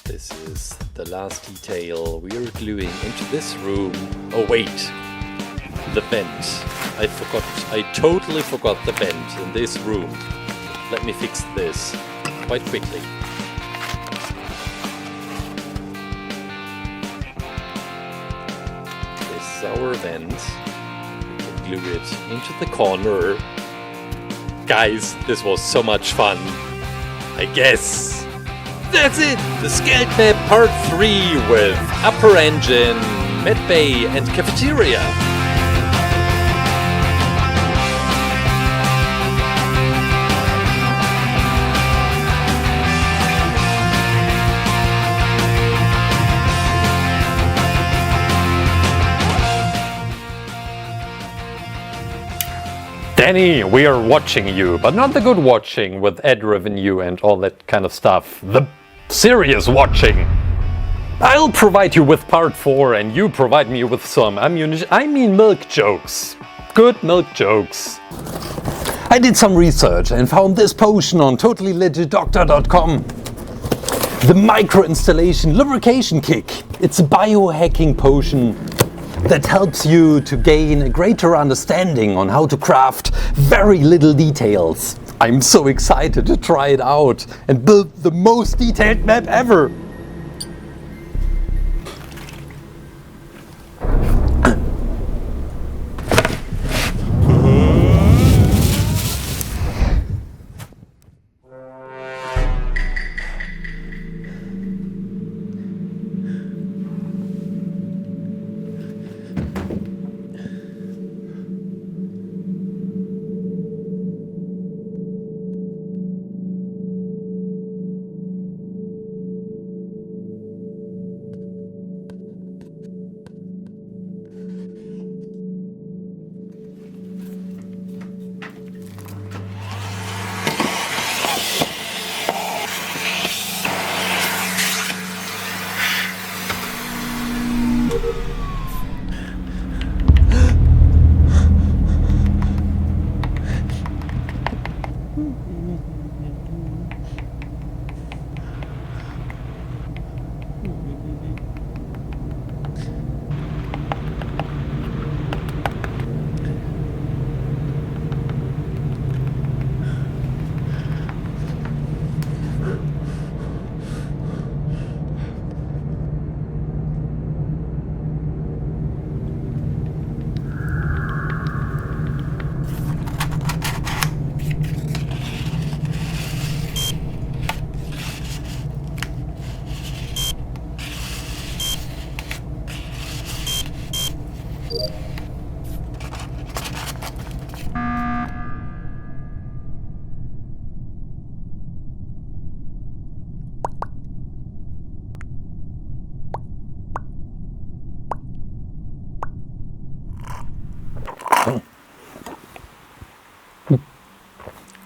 This is the last detail we are gluing into this room. Oh wait, the vent. I totally forgot the vent in this room. Let me fix this quite quickly. This is our vent. We can glue it into the corner. Guys, this was so much fun. I guess that's it! The Skeld Map Part 3 with Upper Engine, MedBay and Cafeteria.
Danny, we are watching you, but not the good watching with ad revenue and all that kind of stuff. The serious watching. I'll provide you with part 4 and you provide me with some ammunition. I mean milk jokes. Good milk jokes. I did some research and found this potion on totallylegitdoctor.com. The micro installation lubrication kick. It's a biohacking potion that helps you to gain a greater understanding on how to craft very little details. I'm so excited to try it out and build the most detailed map ever.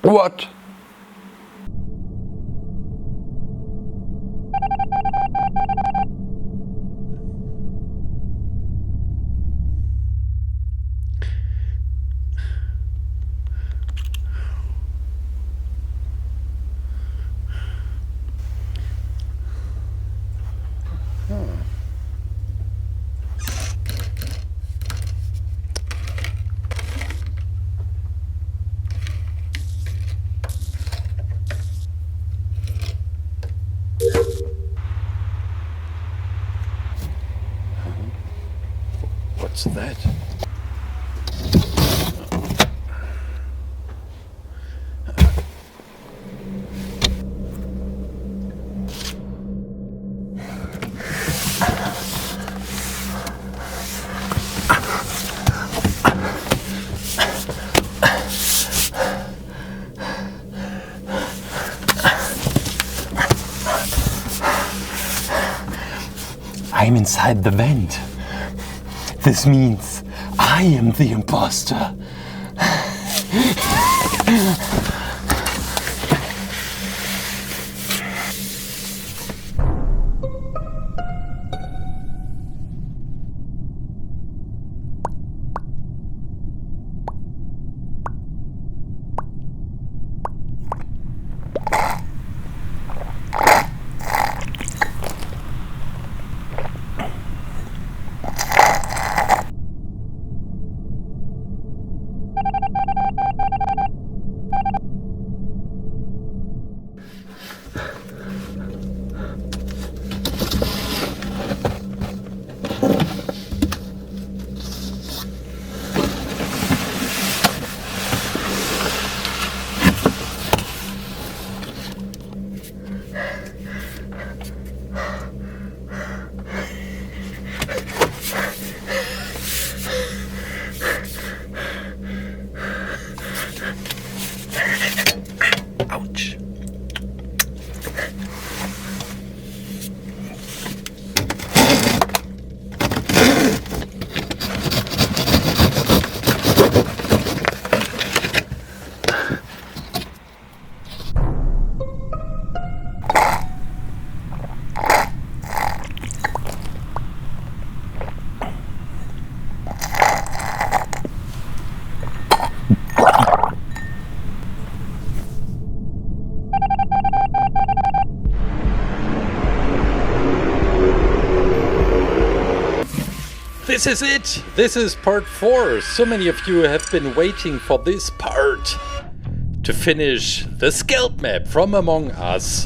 What?
What's that?
I'm inside the vent. This means I am the imposter.
This is it! This is part 4. So many of you have been waiting for this part to finish the Skeld Map from Among Us.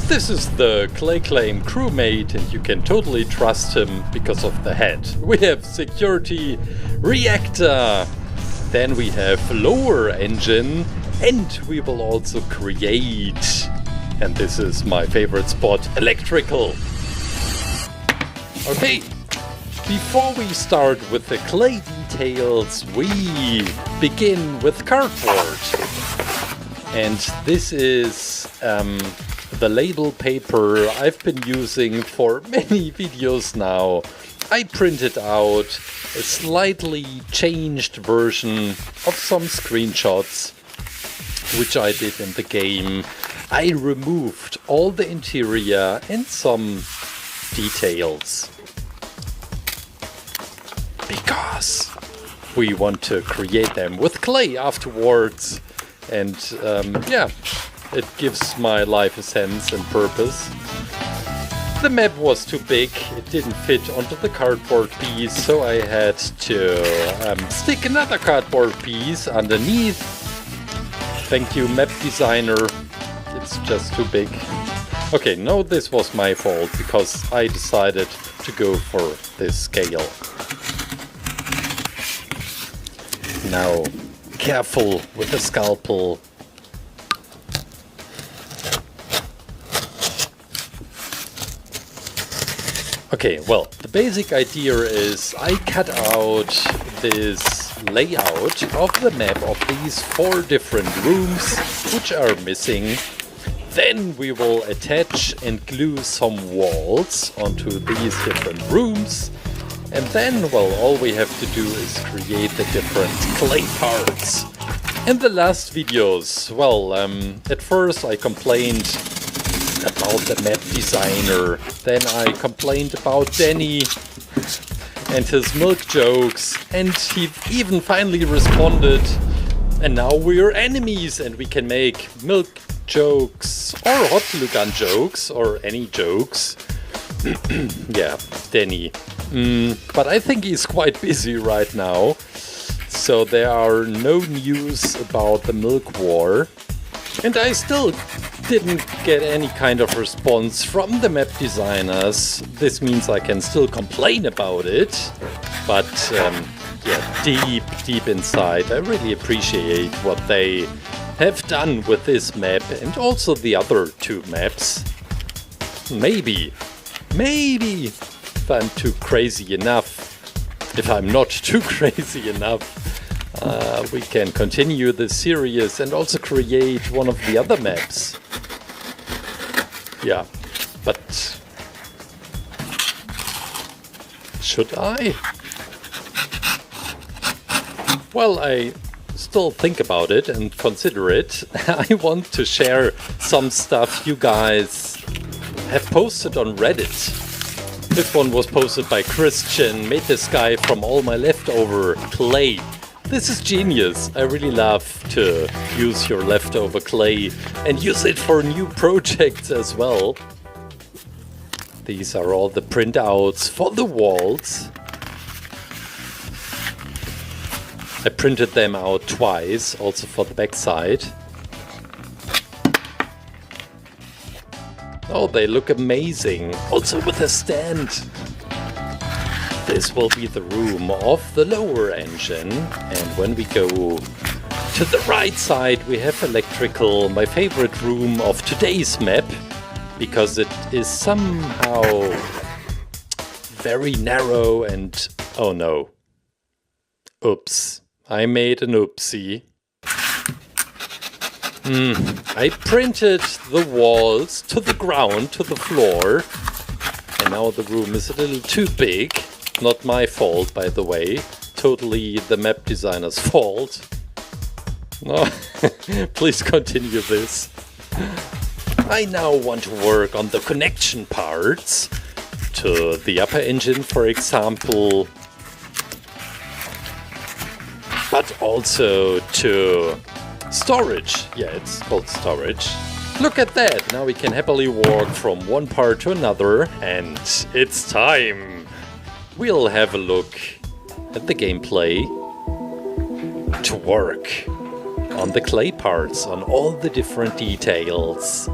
This is the ClayClaim crewmate and you can totally trust him because of the head. We have security, Reactor, then we have lower engine, and we will also create, and this is my favorite spot, electrical. Okay. Before we start with the clay details, we begin with cardboard. And this is the label paper I've been using for many videos now. I printed out a slightly changed version of some screenshots, which I did in the game. I removed all the interior and some details, because we want to create them with clay afterwards, and yeah, it gives my life a sense and purpose. The map was too big, it didn't fit onto the cardboard piece, so I had to stick another cardboard piece underneath. Thank you, map designer, it's just too big. Okay, no, this was my fault, because I decided to go for this scale. Now, careful with the scalpel. Okay, well, the basic idea is I cut out this layout of the map of these 4 different rooms, which are missing. Then we will attach and glue some walls onto these different rooms. And then, well, all we have to do is create the different clay parts. In the last videos, well, at first I complained about the map designer. Then I complained about Danny and his milk jokes. And he even finally responded. And now we're enemies and we can make milk jokes or hot glue gun jokes or any jokes. Yeah, Danny. But I think he's quite busy right now, so there are no news about the milk war. And I still didn't get any kind of response from the map designers. This means I can still complain about it, but yeah, deep inside I really appreciate what they have done with this map and also the other 2 maps. Maybe if I'm too crazy enough, if I'm not too crazy enough, we can continue the series and also create one of the other maps. Yeah, but should I? Well, I still think about it and consider it. I want to share some stuff you guys have posted on Reddit. This one was posted by Christian, made this guy from all my leftover clay. This is genius. I really love to use your leftover clay and use it for new projects as well. These are all the printouts for the walls. I printed them out twice, also for the backside. Oh, they look amazing, also with a stand. This will be the room of the lower engine, and when we go to the right side we have electrical, my favorite room of today's map, because it is somehow very narrow and... oh no. Oops, I made an oopsie. I printed the walls to the ground, to the floor, and now the room is a little too big. Not my fault, by the way. Totally the map designer's fault. No, please continue this. I now want to work on the connection parts to the upper engine, for example, but also to storage. Yeah, it's called storage. Look at that! Now we can happily walk from one part to another, and it's time! we'll have a look at the gameplay to work on the clay parts, on all the different details.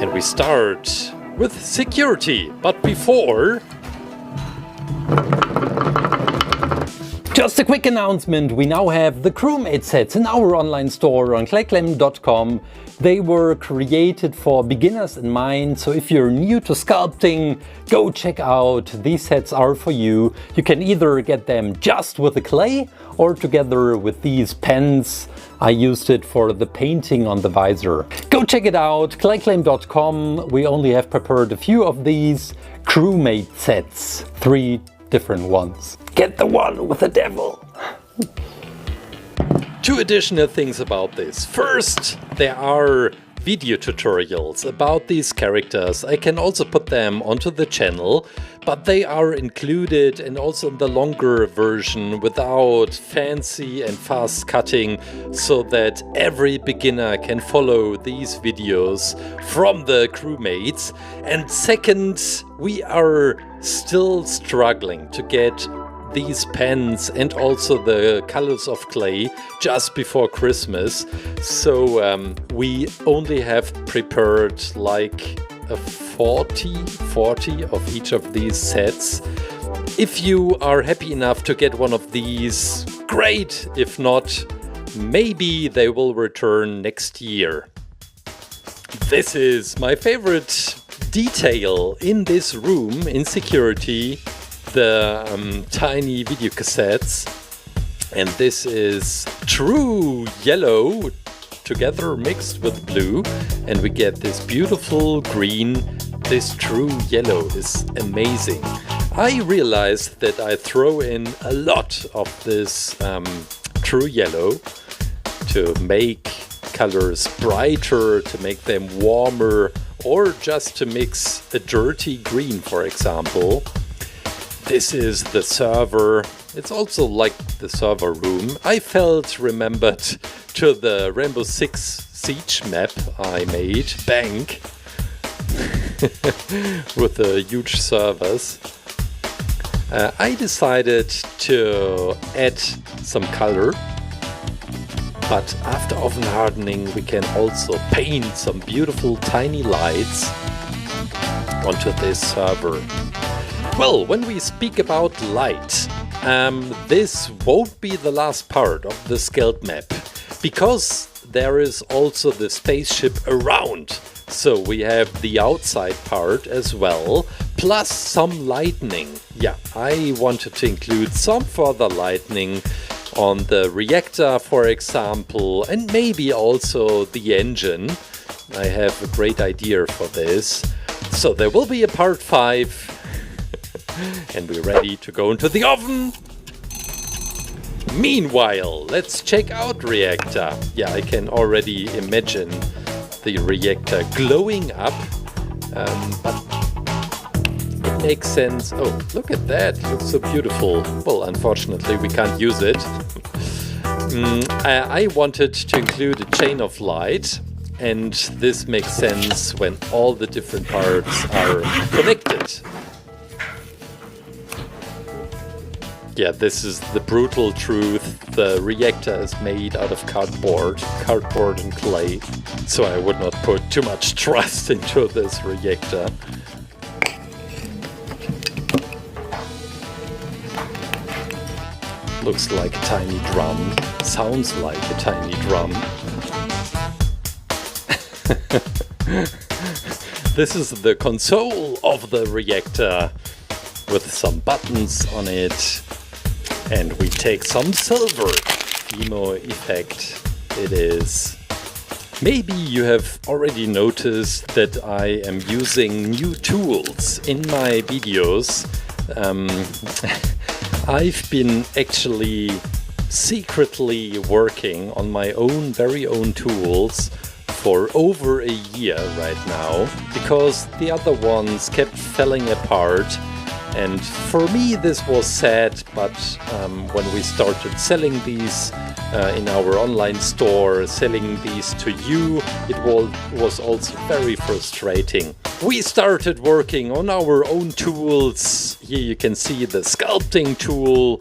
And we start with security, but before...
Just a quick announcement, we now have the crewmate sets in our online store on ClayClaim.com. They were created for beginners in mind, so if you're new to sculpting, go check out. These sets are for you. You can either get them just with the clay or together with these pens. I used it for the painting on the visor. Go check it out, ClayClaim.com. We only have prepared a few of these crewmate sets, 3 different ones. Get the one with the devil.
2 additional things about this. First, there are video tutorials about these characters. I can also put them onto the channel, but they are included and also in the longer version without fancy and fast cutting, so that every beginner can follow these videos from the crewmates. And second, we are still struggling to get these pens and also the colors of clay just before Christmas, so we only have prepared like a 40 of each of these sets. If you are happy enough to get one of these, great. If not, maybe they will return next year. This is my favorite detail in this room in security, the tiny video cassettes, and this is true yellow together mixed with blue, and we get this beautiful green. This true yellow is amazing. I realized that I throw in a lot of this true yellow to make colors brighter, to make them warmer, or just to mix a dirty green, for example. This is the server. It's also like the server room. I felt remembered to the Rainbow Six Siege map I made, Bank, with the huge servers. I decided to add some color, but after oven hardening we can also paint some beautiful tiny lights onto this server. Well, when we speak about light, this won't be the last part of the Skeld map, because there is also the spaceship around. So we have the outside part as well, plus some lightning. Yeah, I wanted to include some further lightning on the reactor, for example, and maybe also the engine. I have a great idea for this. So there will be a part 5. And we're ready to go into the oven. Meanwhile, let's check out Reactor. Yeah, I can already imagine the reactor glowing up, but it makes sense. Oh, look at that, it looks so beautiful. Well, unfortunately we can't use it. I wanted to include a chain of light, and this makes sense when all the different parts are connected. Yeah, this is the brutal truth. The reactor is made out of cardboard and clay, so I would not put too much trust into this reactor. Looks like a tiny drum, sounds like a tiny drum. This is the console of the reactor with some buttons on it. And we take some silver. Emo effect it is. Maybe you have already noticed that I am using new tools in my videos. I've been actually secretly working on my very own tools for over a year right now, because the other ones kept falling apart. And for me this was sad, but when we started selling these in our online store selling these to you. It was also very frustrating. We started working on our own tools. Here you can see the sculpting tool.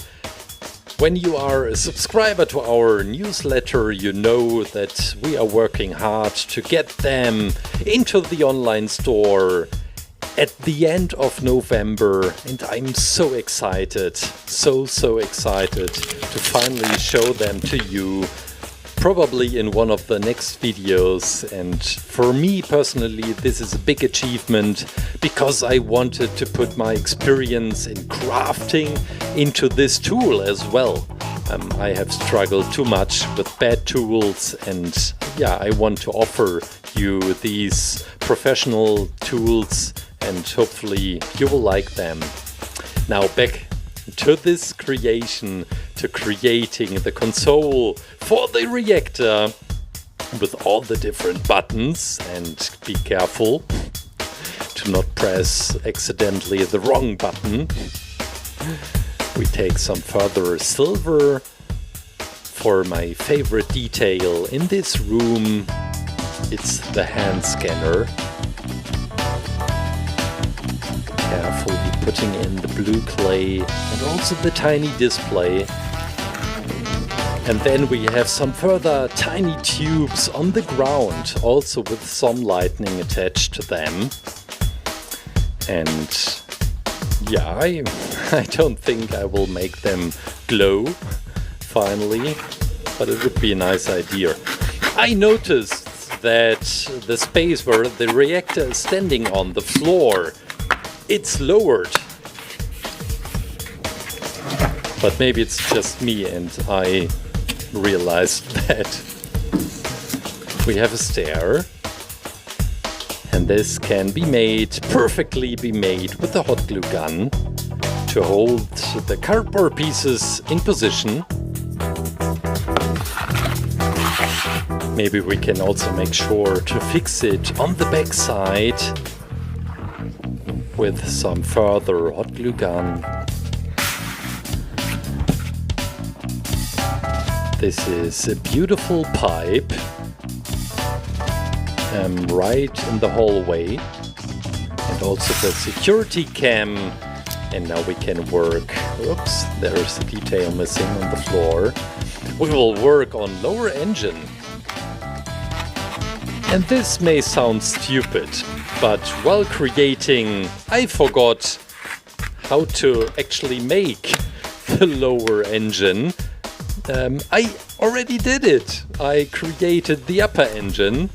When you are a subscriber to our newsletter, you know that we are working hard to get them into the online store at the end of November, and I'm so excited, so excited to finally show them to you, probably in one of the next videos. And for me personally, this is a big achievement because I wanted to put my experience in crafting into this tool as well. I have struggled too much with bad tools, and yeah, I want to offer you these professional tools, and hopefully you will like them. Now back to this creation, to creating the console for the reactor with all the different buttons, and be careful to not press accidentally the wrong button. We take some further silver for my favorite detail in this room. It's the hand scanner. Carefully putting in the blue clay and also the tiny display. And then we have some further tiny tubes on the ground, also with some lightning attached to them. And yeah, I don't think I will make them glow finally, but it would be a nice idea. I noticed that the space where the reactor is standing on, the floor, it's lowered. But maybe it's just me and I realized that. We have a stair. And this can be made, perfectly be made with a hot glue gun to hold the cardboard pieces in position. Maybe we can also make sure to fix it on the back side with some further hot glue gun. This is a beautiful pipe. Right in the hallway, and also the security cam, and now we can work. Oops, there's a detail missing on the floor. We will work on lower engine. And this may sound stupid, but while creating, I forgot how to actually make the lower engine. I already did it. I created the upper engine.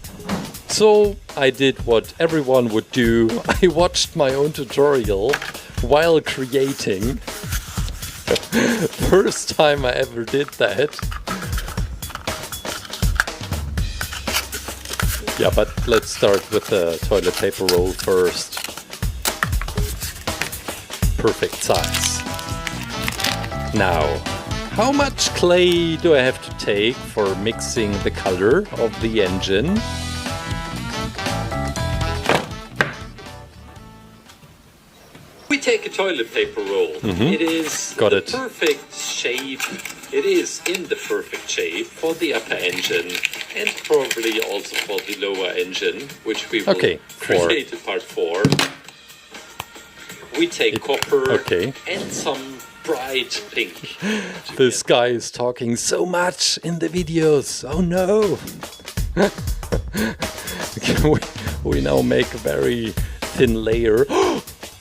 So I did what everyone would do. I watched my own tutorial while creating. First time I ever did that. Yeah, but let's start with the toilet paper roll first. Perfect size. Now, how much clay do I have to take for mixing the color of the engine? We take a toilet paper roll. It is the perfect shape. It is in the perfect shape for the upper engine, and probably also for the lower engine, which we will create in part 4. We take copper and some bright pink. This guy is talking so much in the videos. Oh no! we now make a very thin layer.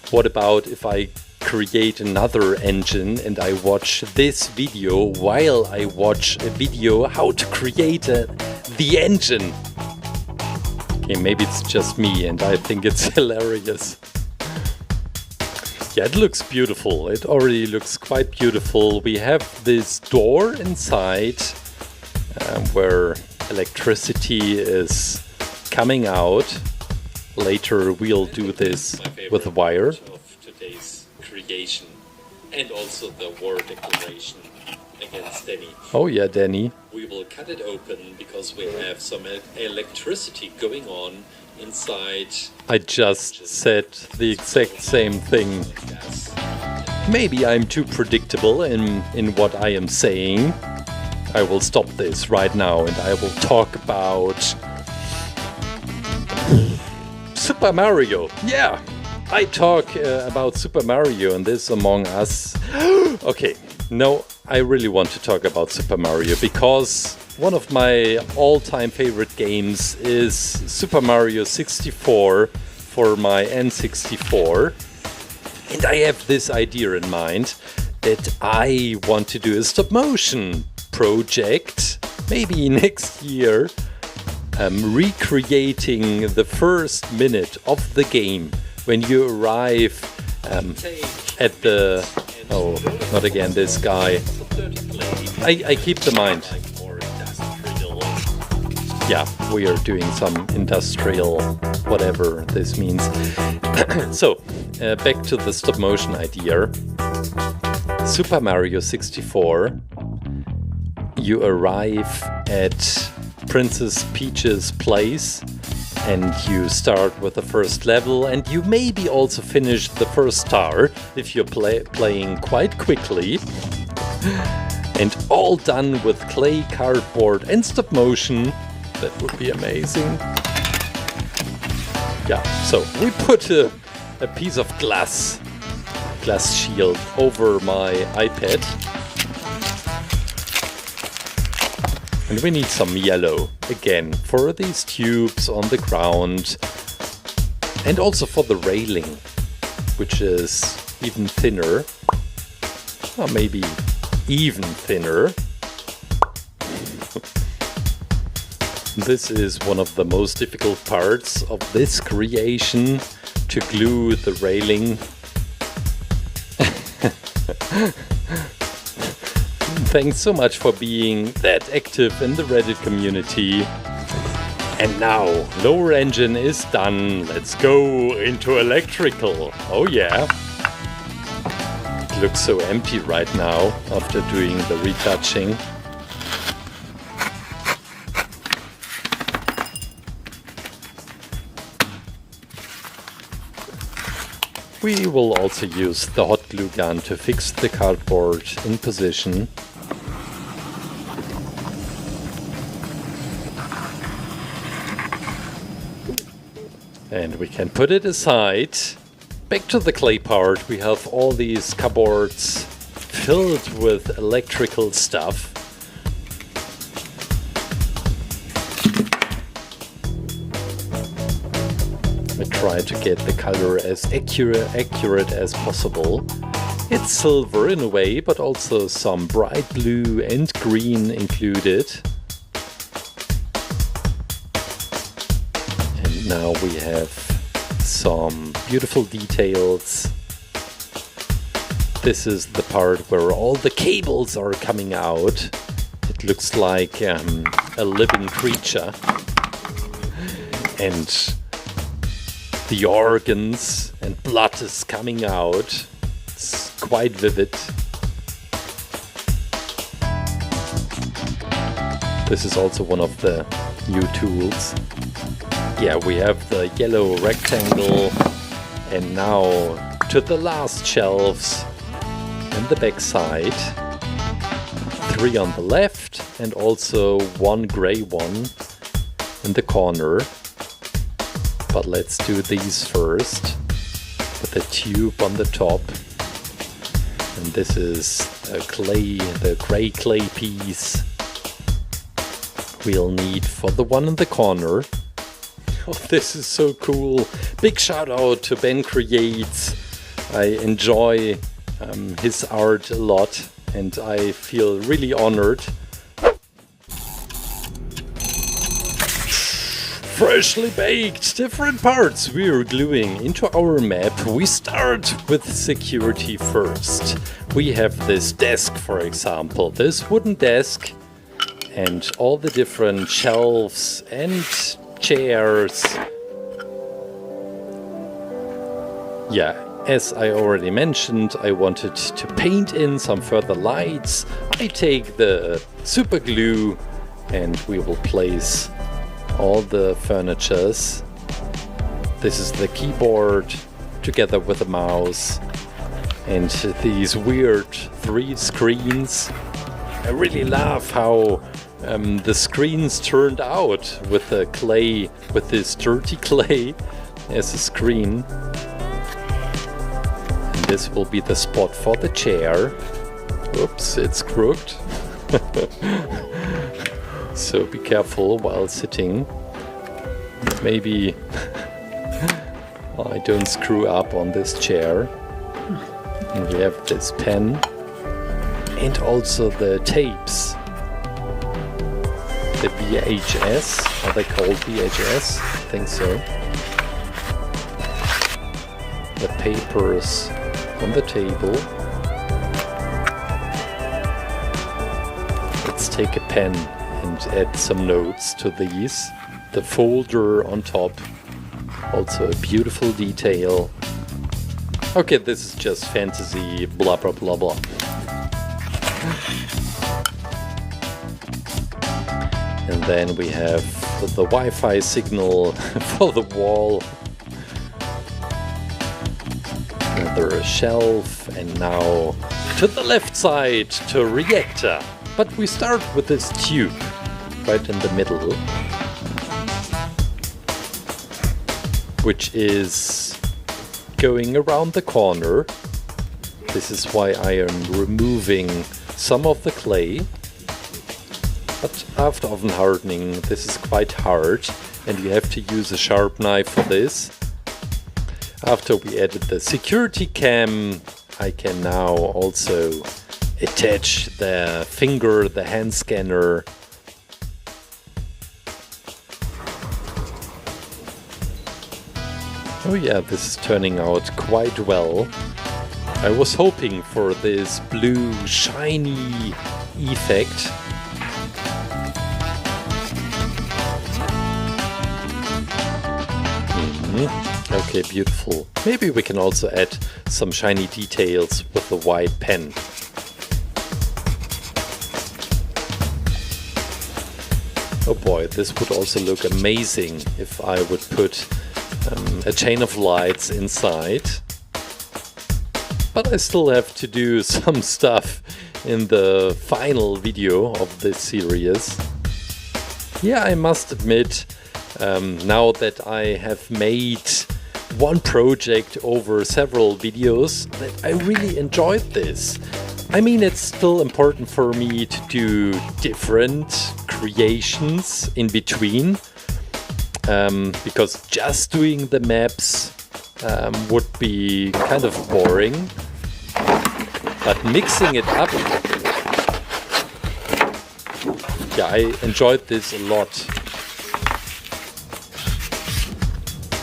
What about if I create another engine and I watch this video while I watch a video how to create the engine? Okay, maybe it's just me and I think it's hilarious. Yeah, it looks beautiful. It already looks quite beautiful. We have this door inside where electricity is coming out. Later we'll do this with a wire. Of today's creation, and also the war declaration against Danny. Oh yeah, Danny. We will cut it open because we have some electricity going on inside. I just said the exact same thing. Maybe I'm too predictable in what I am saying. I will stop this right now and I will talk about Super Mario. Yeah, I talk about Super Mario in this Among Us. Okay, no, I really want to talk about Super Mario because one of my all-time favorite games is Super Mario 64 for my N64. And I have this idea in mind that I want to do a stop-motion project, maybe next year, recreating the first minute of the game when you arrive at the... Oh, not again, this guy. I keep the mind. Yeah, we are doing some industrial, whatever this means. So, back to the stop motion idea. Super Mario 64. You arrive at Princess Peach's place and you start with the first level, and you maybe also finish the first star if you're playing quite quickly. And all done with clay, cardboard and stop motion. That would be amazing. Yeah, so we put a piece of glass shield over my iPad. And we need some yellow again for these tubes on the ground. And also for the railing, which is even thinner. Or maybe even thinner. This is one of the most difficult parts of this creation, to glue the railing. Thanks so much for being that active in the Reddit community. And now, lower engine is done. Let's go into electrical. Oh yeah. It looks so empty right now after doing the retouching. We will also use the hot glue gun to fix the cardboard in position. And we can put it aside. Back to the clay part, we have all these cupboards filled with electrical stuff. I try to get the color as accurate as possible. It's silver in a way, but also some bright blue and green included. And now we have some beautiful details. This is the part where all the cables are coming out. It looks like a living creature. And the organs and blood is coming out. It's quite vivid. This is also one of the new tools. Yeah, we have the yellow rectangle, and now to the last shelves and the back side. 3 on the left and also 1 gray one in the corner. But let's do these first, with the tube on the top. And this is the gray clay piece we'll need for the one in the corner. Oh, this is so cool. Big shout out to Ben Creates. I enjoy his art a lot and I feel really honored. Freshly baked! Different parts we're gluing into our map. We start with security first. We have this desk, for example, this wooden desk, and all the different shelves and chairs. Yeah, as I already mentioned, I wanted to paint in some further lights. I take the super glue and we will place all the furnitures. This is the keyboard together with the mouse and these weird 3 screens. I really love how the screens turned out with the clay, with this dirty clay as a screen. And this will be the spot for the chair. Oops, it's crooked. So be careful while sitting. Maybe I don't screw up on this chair. And we have this pen. And also the tapes. The VHS. Are they called VHS? I think so. The papers on the table. Let's take a pen and add some notes to these. The folder on top. Also a beautiful detail. Okay, this is just fantasy, blah blah blah blah. And then we have the Wi-Fi signal for the wall. Another shelf, and now to the left side to Reactor. But we start with this tube right in the middle, which is going around the corner. This is why I am removing some of the clay. But after oven hardening, this is quite hard, and you have to use a sharp knife for this. After we added the security cam, I can now also attach the finger, the hand scanner. Oh yeah, this is turning out quite well. I was hoping for this blue shiny effect. Okay, beautiful. Maybe we can also add some shiny details with the white pen. Oh boy, this would also look amazing if I would put a chain of lights inside. But I still have to do some stuff in the final video of this series. Yeah, I must admit, now that I have made one project over several videos, that I really enjoyed this. I mean, it's still important for me to do different creations in between, because just doing the maps would be kind of boring. But mixing it up, yeah, I enjoyed this a lot.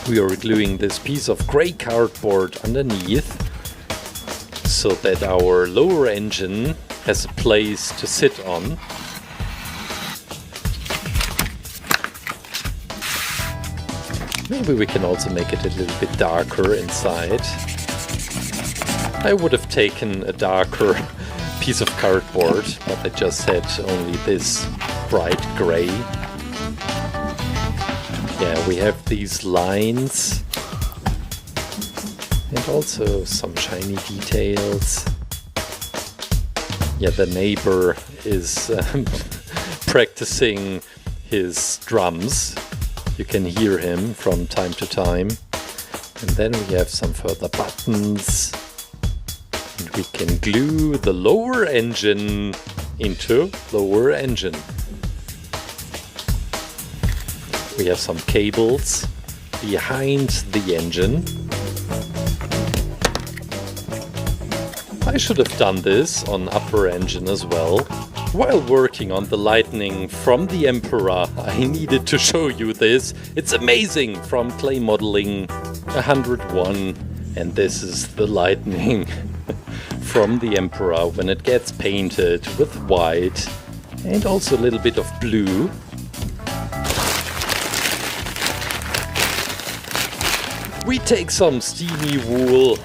We are gluing this piece of grey cardboard underneath so that our lower engine has a place to sit on. Maybe we can also make it a little bit darker inside. I would have taken a darker piece of cardboard, but I just had only this bright grey. Yeah, we have these lines and also some shiny details. Yeah, the neighbor is practicing his drums. You can hear him from time to time. And then we have some further buttons. And we can glue the lower engine into lower engine. We have some cables behind the engine. I should have done this on upper engine as well. While working on the lightning from the Emperor, I needed to show you this. It's amazing from Clay Modeling 101. And this is the lightning from the Emperor when it gets painted with white and also a little bit of blue. We take some steamy wool.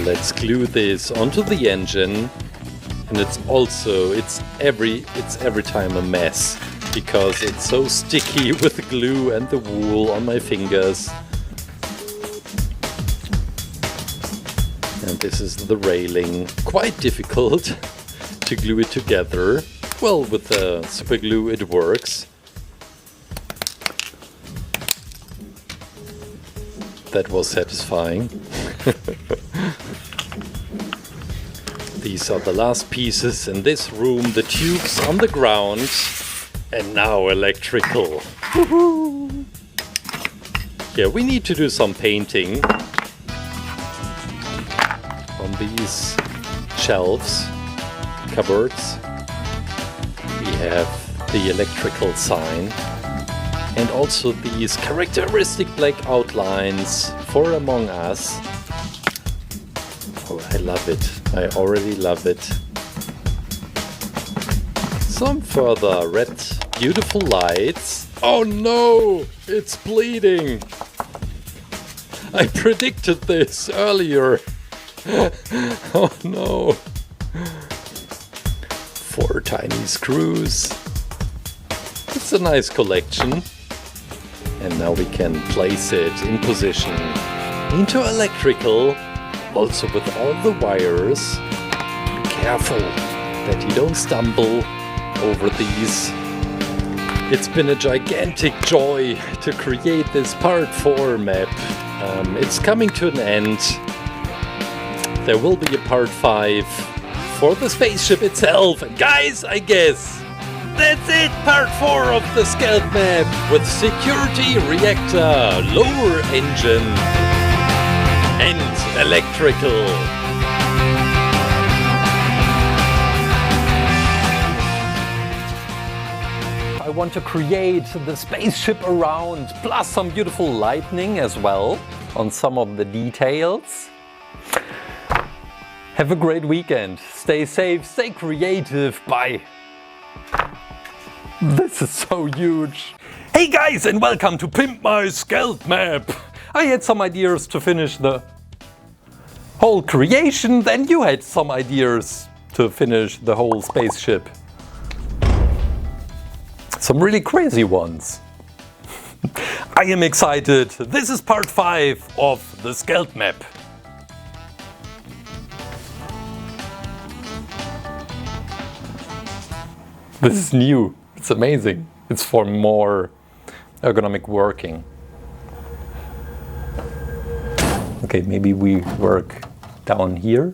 Let's glue this onto the engine, and it's every time a mess because it's so sticky with the glue and the wool on my fingers. And this is the railing. Quite difficult to glue it together. Well, with the super glue it works. That was satisfying. These are the last pieces in this room, the tubes on the ground, and now electrical. Woohoo! Yeah, we need to do some painting on these shelves, cupboards. We have the electrical sign and also these characteristic black outlines for Among Us. Oh, I love it. I already love it. Some further red, beautiful lights. Oh no! It's bleeding! I predicted this earlier. Oh no! 4 tiny screws. It's a nice collection. And now we can place it in position into electrical, also with all the wires. Be careful that you don't stumble over these. It's been a gigantic joy to create this part 4 map. It's coming to an end. There will be a part 5 for the spaceship itself. And guys, I guess that's it! Part 4 of the Skeld Map with security, reactor, lower engine and electrical.
I want to create the spaceship around, plus some beautiful lightning as well on some of the details. Have a great weekend. Stay safe, stay creative. Bye. This is so huge. Hey guys, and welcome to Pimp My Skeld Map. I had some ideas to finish the whole creation, then you had some ideas to finish the whole spaceship. Some really crazy ones. I am excited. This is part 5 of the Skeld Map. This is new. It's amazing. It's for more ergonomic working. Okay, maybe we work down here.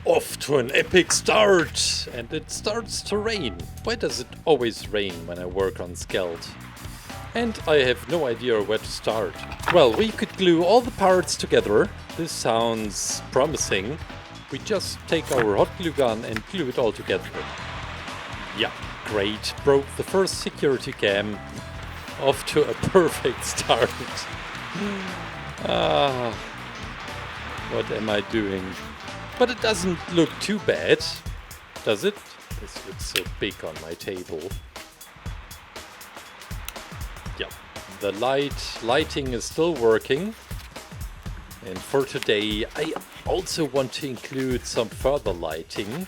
Off to an epic start! And it starts to rain. Why does it always rain when I work on Skeld? And I have no idea where to start. Well, we could glue all the parts together. This sounds promising. We just take our hot glue gun and glue it all together. Yeah, great. Broke the first security cam. Off to a perfect start. What am I doing? But it doesn't look too bad, does it? This looks so big on my table. Yeah, the lighting is still working. And for today, I also want to include some further lighting.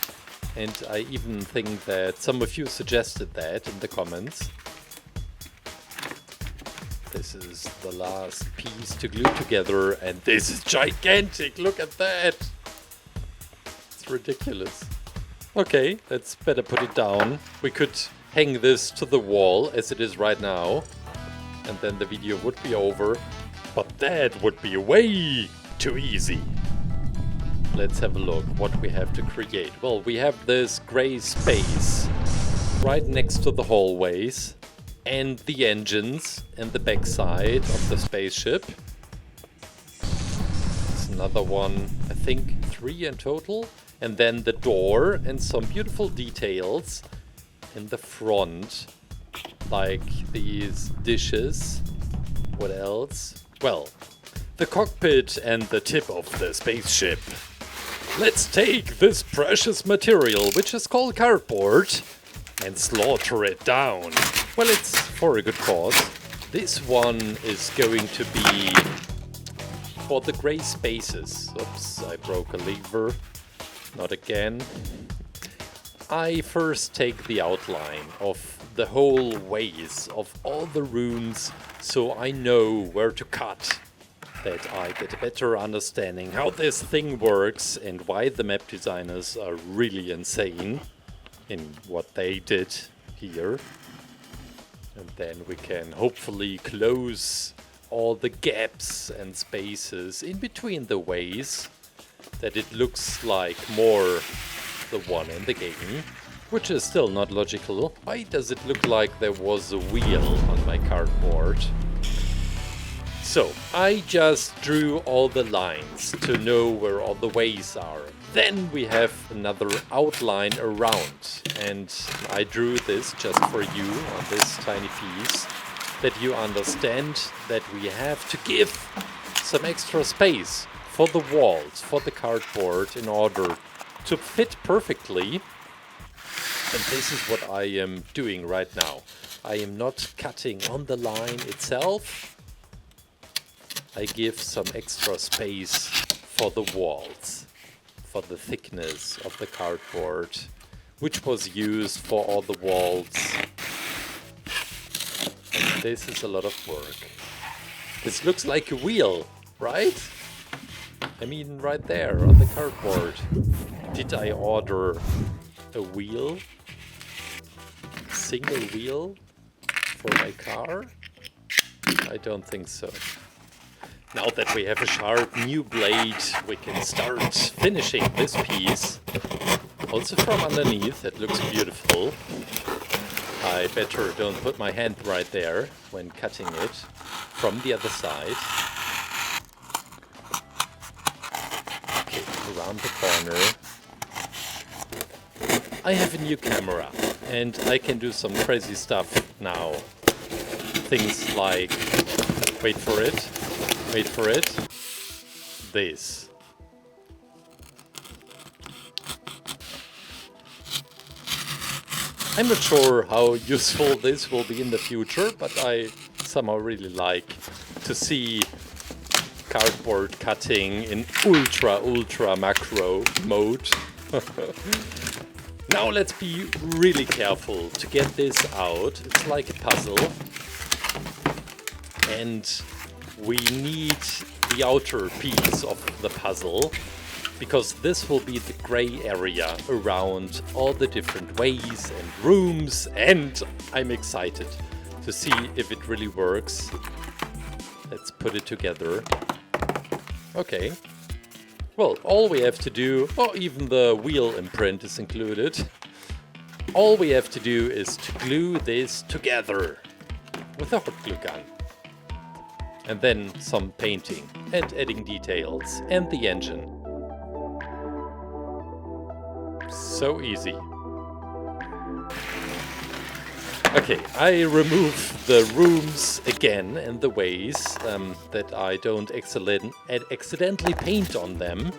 And I even think that some of you suggested that in the comments. This is the last piece to glue together, and this is gigantic! Look at that! It's ridiculous. Okay, let's better put it down. We could hang this to the wall as it is right now, and then the video would be over. But that would be way too easy. Let's have a look what we have to create. Well, we have this gray space right next to the hallways and the engines and the backside of the spaceship. There's another one, I think 3 in total. And then the door and some beautiful details in the front, like these dishes. What else? Well, the cockpit and the tip of the spaceship. Let's take this precious material, which is called cardboard, and slaughter it down. Well, it's for a good cause. This one is going to be for the gray spaces. Oops, I broke a lever. Not again. I first take the outline of the whole ways of all the rooms, so I know where to cut. that I get a better understanding how this thing works and why the map designers are really insane in what they did here. And then we can hopefully close all the gaps and spaces in between the ways that it looks like more the one in the game, which is still not logical. Why does it look like there was a wheel on my cardboard? So, I just drew all the lines to know where all the ways are. Then we have another outline around, and I drew this just for you on this tiny piece, that you understand that we have to give some extra space for the walls, for the cardboard, in order to fit perfectly. And this is what I am doing right now. I am not cutting on the line itself. I give some extra space for the walls, for the thickness of the cardboard, which was used for all the walls. And this is a lot of work. This looks like a wheel, right? I mean, right there on the cardboard. Did I order a wheel? Single wheel for my car? I don't think so. Now that we have a sharp new blade, we can start finishing this piece. Also from underneath, it looks beautiful. I better don't put my hand right there when cutting it from the other side. Okay, around the corner. I have a new camera and I can do some crazy stuff now. Things like, wait for it, this. I'm not sure how useful this will be in the future, but I somehow really like to see cardboard cutting in ultra macro mode. Now let's be really careful to get this out. It's like a puzzle. And we need the outer piece of the puzzle, because this will be the gray area around all the different ways and rooms, and I'm excited to see if it really works. Let's put it together. Okay. Well, all we have to do, or even the wheel imprint is included, all we have to do is to glue this together with a hot glue gun. And then some painting and adding details and the engine. So easy. Okay, I remove the rooms again and the ways that I don't accidentally paint on them.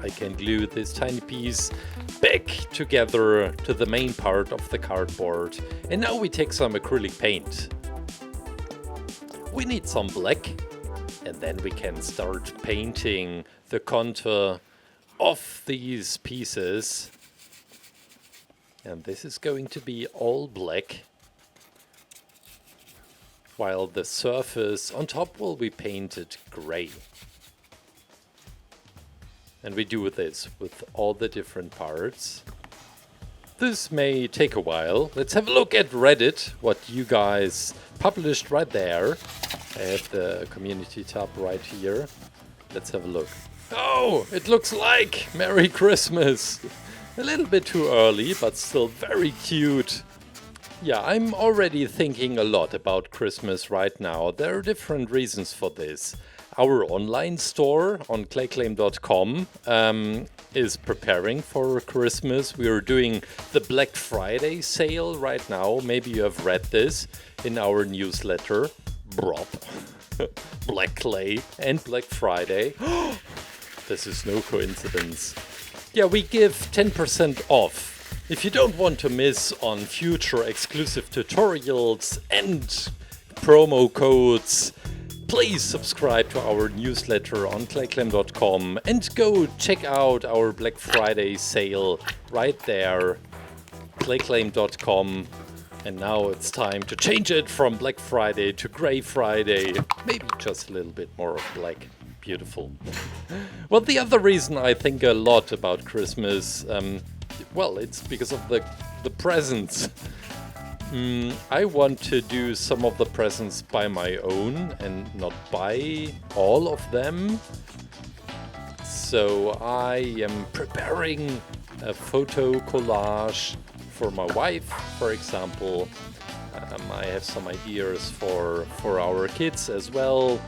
I can glue this tiny piece back together to the main part of the cardboard. And now we take some acrylic paint. We need some black, and then we can start painting the contour of these pieces. And this is going to be all black, while the surface on top will be painted gray. And we do this with all the different parts. This may take a while. Let's have a look at Reddit, what you guys published right there. I have the community tab right here. Let's have a look. Oh, it looks like Merry Christmas. A little bit too early, but still very cute. Yeah, I'm already thinking a lot about Christmas right now. There are different reasons for this. Our online store on ClayClaim.com is preparing for Christmas. We are doing the Black Friday sale right now. Maybe you have read this in our newsletter. Brop. Black Clay and Black Friday. This is no coincidence. Yeah, we give 10% off. If you don't want to miss on future exclusive tutorials and promo codes, please subscribe to our newsletter on ClayClaim.com and go check out our Black Friday sale right there, ClayClaim.com, And now it's time to change it from Black Friday to Grey Friday. Maybe just a little bit more of black. Beautiful. Well, the other reason I think a lot about Christmas, well, it's because of the presents. I want to do some of the presents by my own and not buy all of them. So I am preparing a photo collage for my wife, for example. I have some ideas for our kids as well.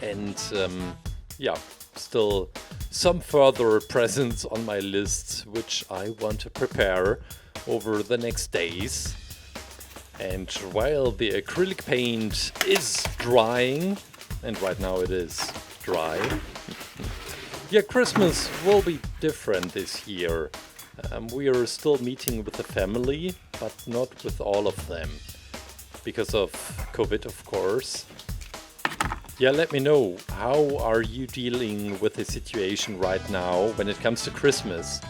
And yeah, still some further presents on my list, which I want to prepare over the next days. And while the acrylic paint is drying, and right now it is dry, yeah, Christmas will be different this year. We are still meeting with the family, but not with all of them, because of COVID, of course. Yeah, let me know, how are you dealing with the situation right now when it comes to Christmas?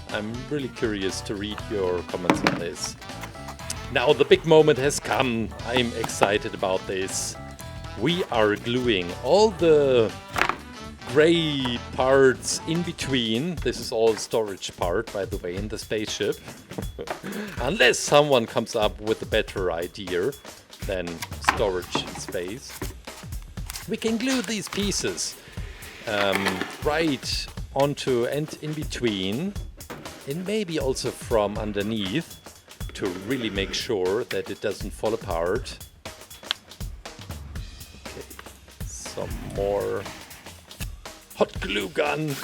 I'm really curious to read your comments on this. Now the big moment has come. I'm excited about this. We are gluing all the gray parts in between. This is all storage part, by the way, in the spaceship. Unless someone comes up with a better idea than storage space. We can glue these pieces right onto and in between, and maybe also from underneath, to really make sure that it doesn't fall apart. Okay, some more hot glue gun.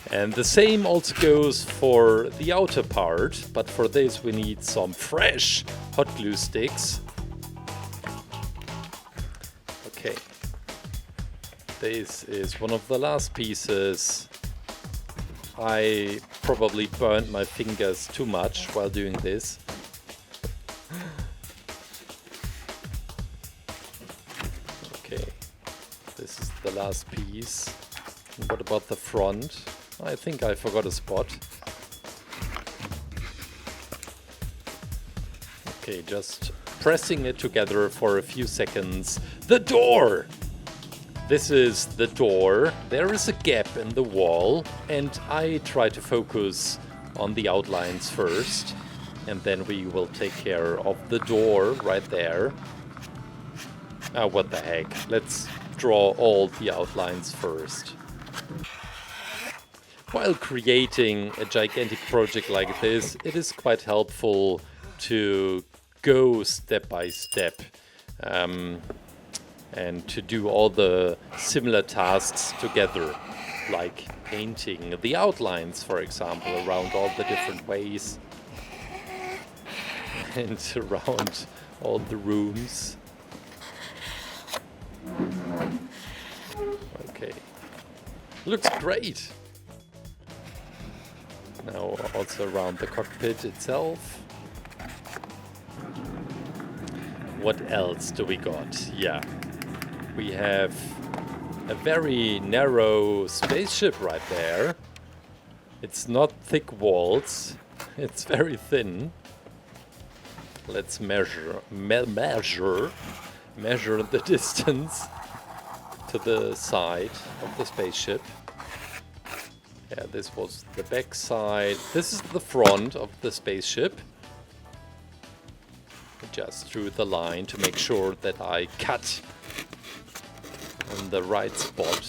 And the same also goes for the outer part, but for this we need some fresh hot glue sticks. Okay, this is one of the last pieces. I probably burned my fingers too much while doing this. Okay, this is the last piece. And what about the front? I think I forgot a spot. Okay, just pressing it together for a few seconds. The door! This is the door. There is a gap in the wall, and I try to focus on the outlines first, and then we will take care of the door right there. Ah, what the heck. Let's draw all the outlines first. While creating a gigantic project like this, it is quite helpful to go step by step. And to do all the similar tasks together, like painting the outlines, for example, around all the different ways and around all the rooms. Okay, looks great. Now also around the cockpit itself. What else do we got? Yeah. We have a very narrow spaceship right there. It's not thick walls, it's very thin. Let's measure the distance to the side of the spaceship. Yeah, this was the back side. This is the front of the spaceship. Just drew the line to make sure that I cut on the right spot.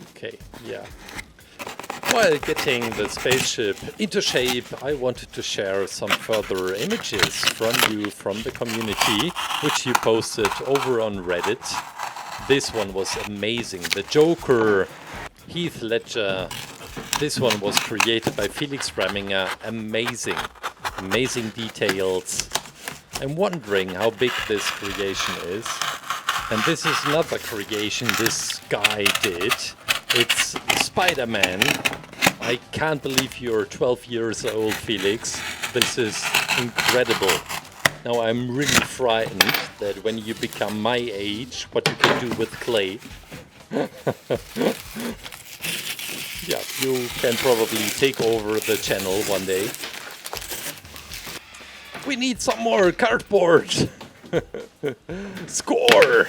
Okay, yeah. While getting the spaceship into shape, I wanted to share some further images from you, from the community, which you posted over on Reddit. This one was amazing. The Joker, Heath Ledger. This one was created by Felix Reminger. Amazing. Amazing details. I'm wondering how big this creation is. And this is another creation this guy did. It's Spider-Man. I can't believe you're 12 years old, Felix. This is incredible. Now I'm really frightened that when you become my age, what you can do with clay. Yeah, you can probably take over the channel one day. We need some more cardboard! Score!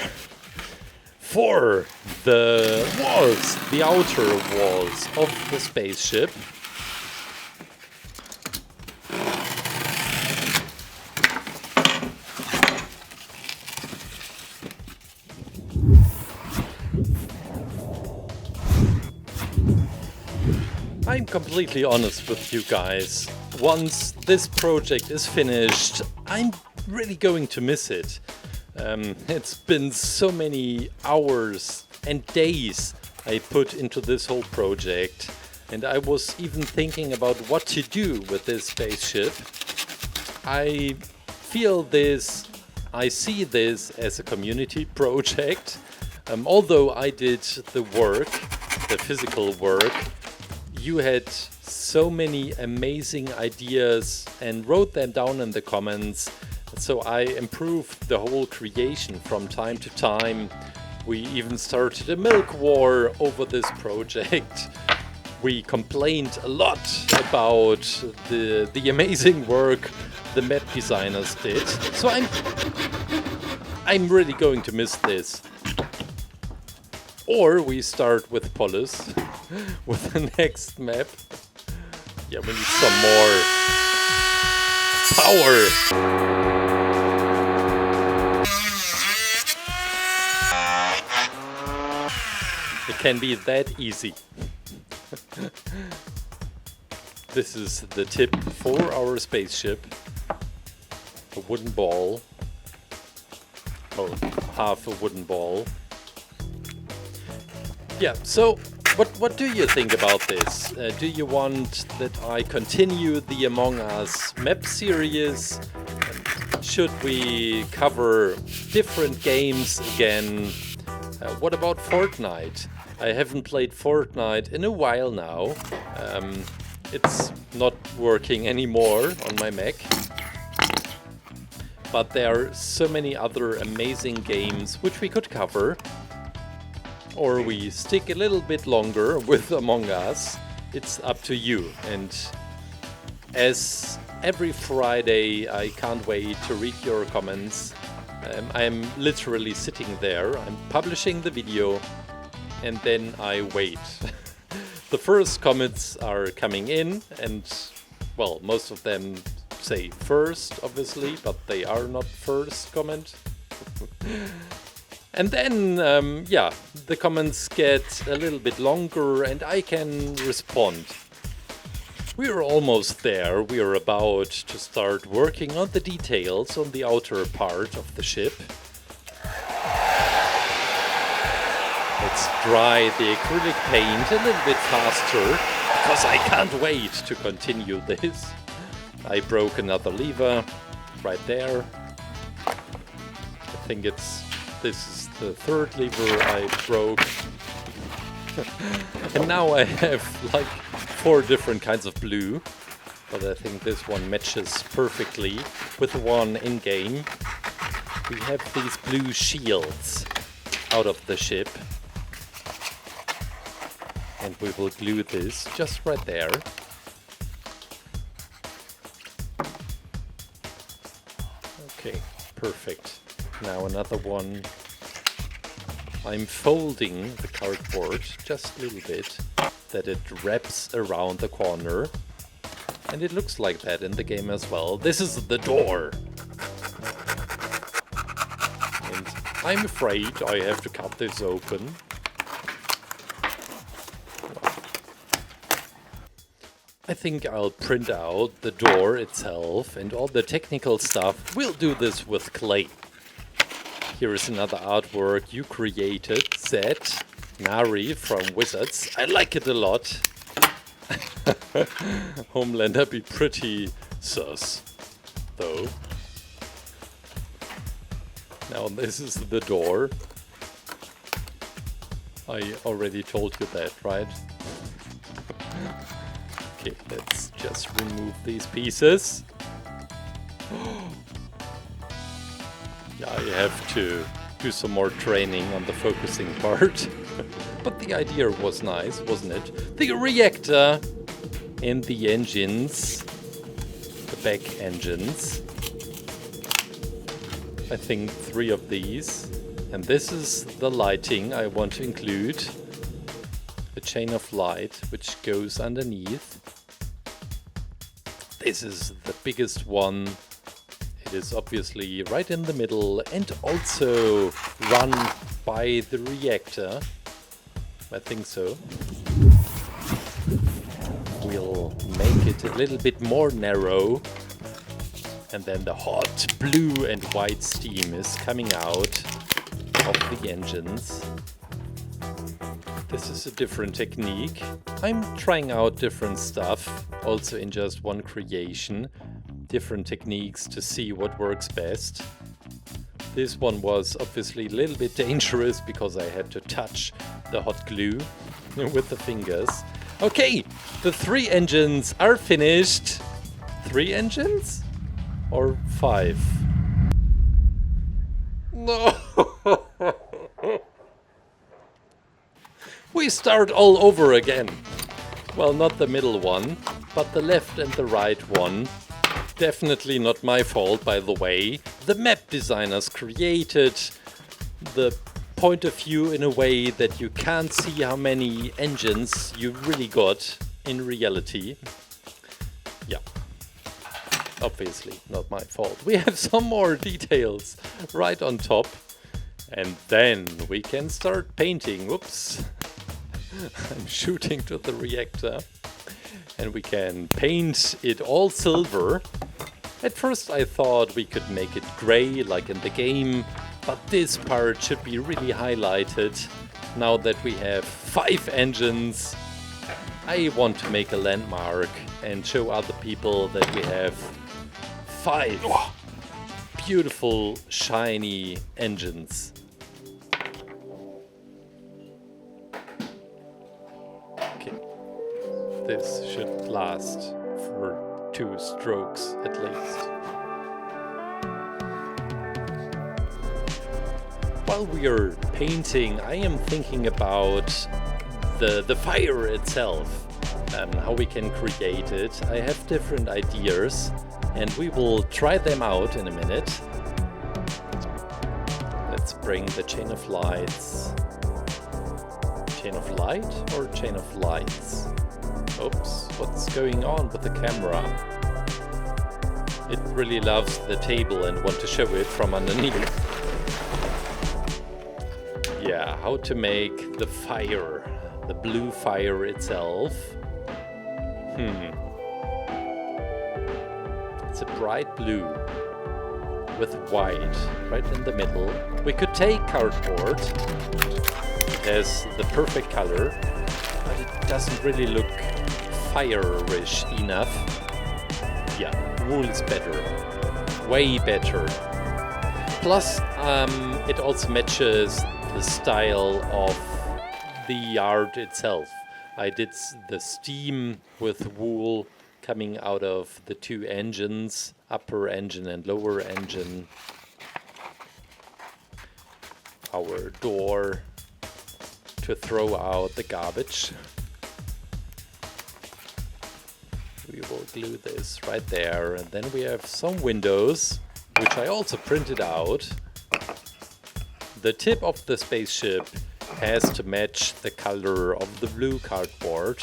For the walls, the outer walls of the spaceship. I'm completely honest with you guys. Once this project is finished, I'm really going to miss it. It's been so many hours and days I put into this whole project, and I was even thinking about what to do with this spaceship. I feel this, I see this as a community project. Although I did the work, the physical work, you had so many amazing ideas and wrote them down in the comments. So I improved the whole creation from time to time. We even started a milk war over this project. We complained a lot about the amazing work the map designers did. So I'm really going to miss this. Or we start with Polis with the next map. Yeah, we need some more power. It can be that easy. This is the tip for our spaceship. A wooden ball. Oh, half a wooden ball. Yeah, so what do you think about this? Do you want that I continue the Among Us map series? Should we cover different games again? What about Fortnite? I haven't played Fortnite in a while now. It's not working anymore on my Mac. But there are so many other amazing games which we could cover. Or we stick a little bit longer with Among Us. It's up to you. And as every Friday, I can't wait to read your comments. I'm literally sitting there. I'm publishing the video and then I wait. The first comments are coming in and, well, most of them say first, obviously, but they are not first comment. And then, yeah, the comments get a little bit longer and I can respond. We're almost there. We are about to start working on the details on the outer part of the ship. Let's dry the acrylic paint a little bit faster, because I can't wait to continue this. I broke another lever right there. I think this is the third lever I broke. And now I have like 4 different kinds of blue, but I think this one matches perfectly with the one in game. We have these blue shields out of the ship. And we will glue this just right there. Okay, perfect. Now another one. I'm folding the cardboard just a little bit, that it wraps around the corner. And it looks like that in the game as well. This is the door. And I'm afraid I have to cut this open. I think I'll print out the door itself and all the technical stuff. We'll do this with clay. Here is another artwork you created, Zed, Nari from Wizards. I like it a lot. Homelander be pretty sus, though. Now this is the door. I already told you that, right? Okay, let's just remove these pieces. I have to do some more training on the focusing part. But the idea was nice, wasn't it? The reactor and the engines, the back engines. I think 3 of these. And this is the lighting I want to include. A chain of light which goes underneath. This is the biggest one. It is obviously right in the middle and also run by the reactor. I think so. We'll make it a little bit more narrow. And then the hot blue and white steam is coming out of the engines. This is a different technique. I'm trying out different stuff, also in just one creation. Different techniques to see what works best. This one was obviously a little bit dangerous because I had to touch the hot glue with the fingers. Okay, the 3 engines are finished. 3 engines? Or 5? No! We start all over again. Well, not the middle one, but the left and the right one. Definitely not my fault, by the way. The map designers created the point of view in a way that you can't see how many engines you really got in reality. Yeah. Obviously not my fault. We have some more details right on top. And then we can start painting. Whoops. I'm shooting to the reactor. And we can paint it all silver. At first I thought we could make it gray like in the game, but this part should be really highlighted. Now that we have 5 engines, I want to make a landmark and show other people that we have 5 beautiful shiny engines. Okay, this should last for 2 strokes at least. While we are painting, I am thinking about the fire itself and how we can create it. I have different ideas and we will try them out in a minute. Let's bring the chain of lights. Chain of light or chain of lights? Oops, what's going on with the camera? It really loves the table and wants to show it from underneath. Yeah, how to make the fire, the blue fire itself. It's a bright blue with white right in the middle. We could take cardboard. It has the perfect color, but it doesn't really look fire-ish enough. Yeah, wool is better. Way better. Plus, it also matches the style of the art itself. I did the steam with wool coming out of the 2 engines, upper engine and lower engine. Our door to throw out the garbage. We will glue this right there, and then we have some windows, which I also printed out. The tip of the spaceship has to match the color of the blue cardboard.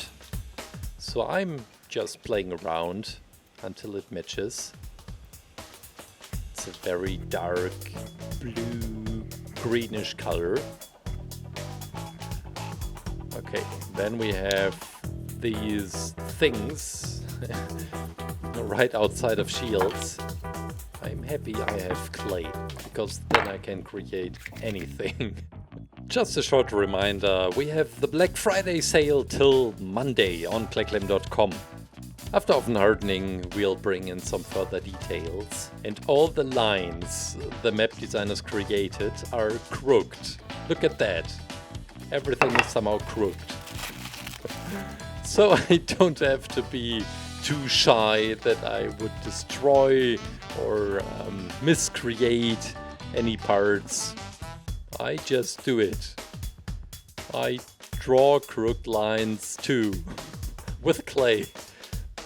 So I'm just playing around until it matches. It's a very dark blue greenish color. Okay, then we have these things right outside of shields. I'm happy I have clay, because then I can create anything. Just a short reminder, we have the Black Friday sale till Monday on ClayClaim.com. After oven hardening, we'll bring in some further details. And all the lines the map designers created are crooked. Look at that. Everything is somehow crooked. So I don't have to be too shy that I would destroy or miscreate any parts. I just do it. I draw crooked lines too, with clay.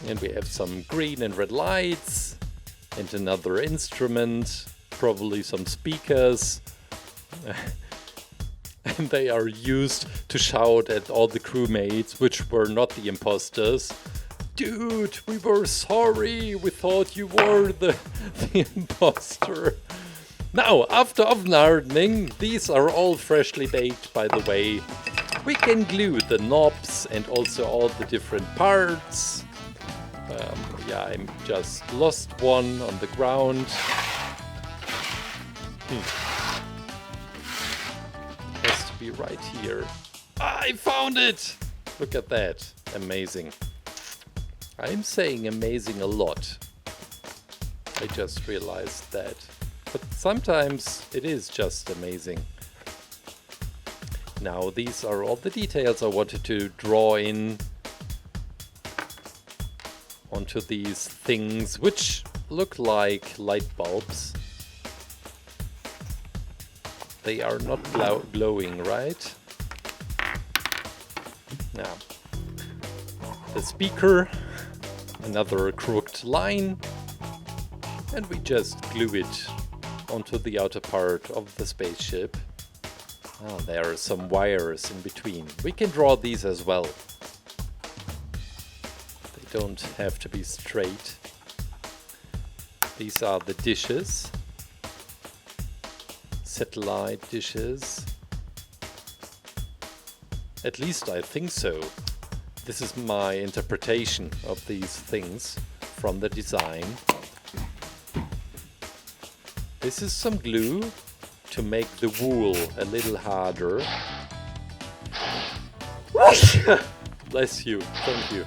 And we have some green and red lights, and another instrument, probably some speakers. And they are used to shout at all the crewmates, which were not the imposters. Dude, we were sorry, we thought you were the imposter. Now, after oven hardening, these are all freshly baked, by the way. We can glue the knobs and also all the different parts. Yeah, I just lost one on the ground. Has to be right here. I found it! Look at that. Amazing. I'm saying amazing a lot. I just realized that. But sometimes it is just amazing. Now these are all the details I wanted to draw in onto these things, which look like light bulbs. They are not glowing, right? Now, the speaker, another crooked line, and we just glue it onto the outer part of the spaceship. Ah, there are some wires in between. We can draw these as well. They don't have to be straight. These are the dishes. Satellite dishes. At least I think so. This is my interpretation of these things from the design. This is some glue to make the wool a little harder. Bless you, thank you.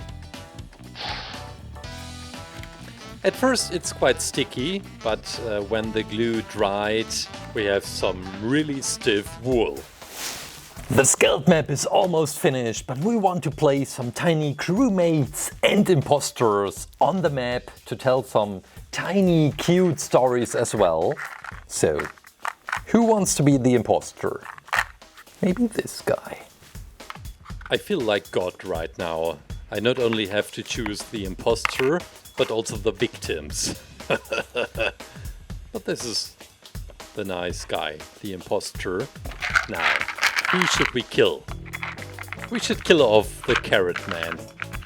At first it's quite sticky, but when the glue dried, we have some really stiff wool.
The Skeld map is almost finished, but we want to place some tiny crewmates and imposters on the map to tell some tiny cute stories as well. So, who wants to be the imposter? Maybe this guy.
I feel like God right now. I not only have to choose the imposter, but also the victims. But this is the nice guy, the imposter. Now, who should we kill? We should kill off the carrot man.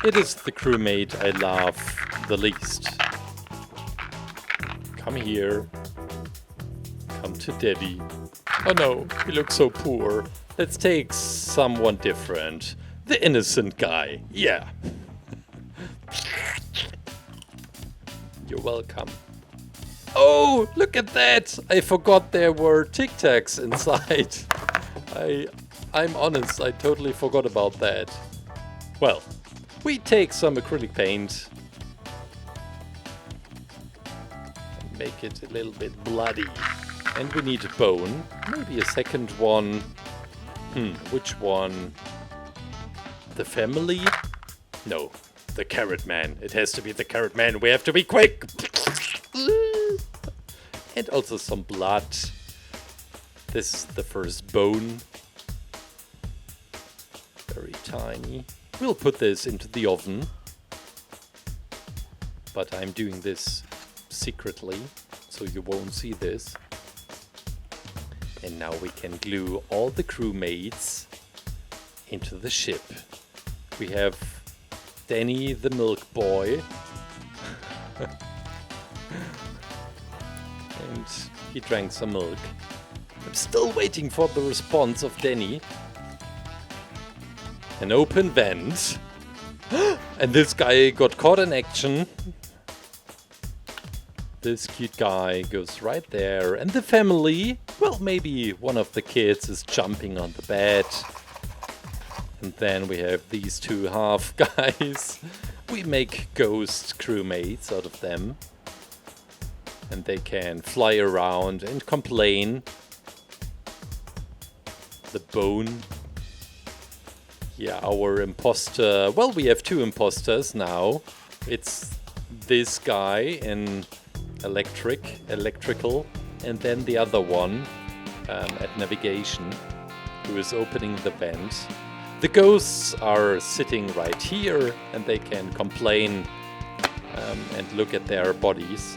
It is the crewmate I love the least. Come here. Come to Daddy. Oh no, he looks so poor. Let's take someone different. The innocent guy. Yeah. You're welcome. Oh, look at that! I forgot there were Tic Tacs inside. I'm honest, I totally forgot about that. Well, we take some acrylic paint and make it a little bit bloody. And we need a bone, maybe a second one. Which one? The family? No, the carrot man. It has to be the carrot man. We have to be quick! And also some blood. This is the first bone. Very tiny. We'll put this into the oven. But I'm doing this secretly, so you won't see this. And now we can glue all the crewmates into the ship. We have Danny the milk boy. And he drank some milk. I'm still waiting for the response of Danny. An open vent. And this guy got caught in action. This cute guy goes right there. And the family, well, maybe one of the kids is jumping on the bed. And then we have these two half guys. We make ghost crewmates out of them. And they can fly around and complain. The bone. Yeah, our imposter. Well, we have two imposters now. It's this guy in electrical, and then the other one at navigation, who is opening the vent. The ghosts are sitting right here, and they can complain and look at their bodies.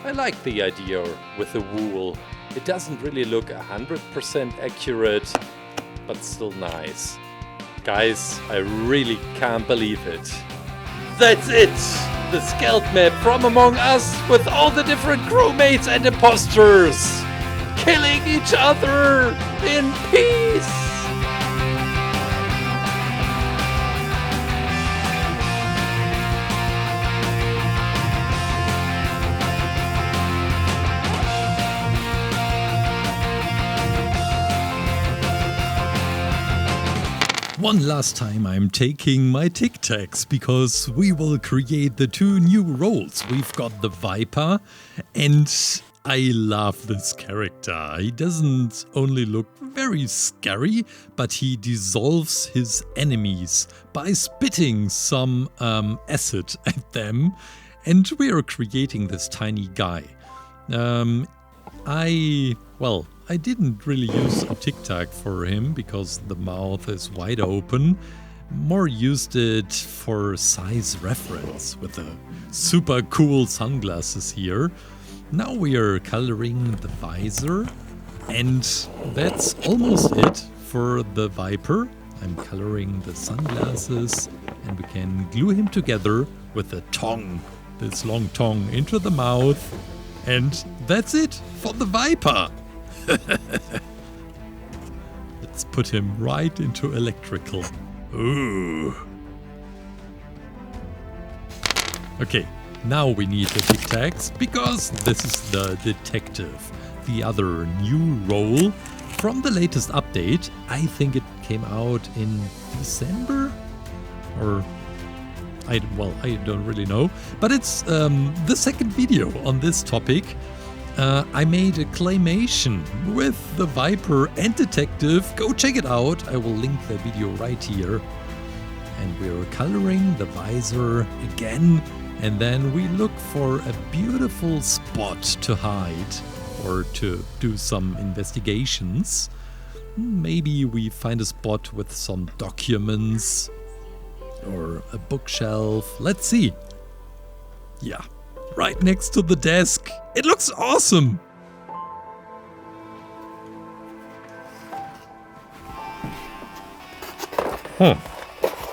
I like the idea with the wool. It doesn't really look 100% accurate, but still nice. Guys, I really can't believe it. That's it! The Skeld Map from Among Us with all the different crewmates and imposters killing each other in peace!
One last time I'm taking my Tic Tacs because we will create the 2 new roles. We've got the Viper, and I love this character. He doesn't only look very scary, but he dissolves his enemies by spitting some acid at them, and we are creating this tiny guy. I didn't really use a Tic Tac for him because the mouth is wide open. More used it for size reference with the super cool sunglasses here. Now we are coloring the visor, and that's almost it for the Viper. I'm coloring the sunglasses, and we can glue him together with a tongue, this long tongue into the mouth, and that's it for the Viper. Let's put him right into electrical. Ooh. Okay, now we need the Tic Tacs because this is the detective, the other new role from the latest update. I think it came out in December, or I don't really know, but it's the second video on this topic. I made a claymation with the Viper and Detective. Go check it out. I will link the video right here. And we're coloring the visor again. And then we look for a beautiful spot to hide or to do some investigations. Maybe we find a spot with some documents or a bookshelf. Let's see. Yeah. Right next to the desk. It looks awesome!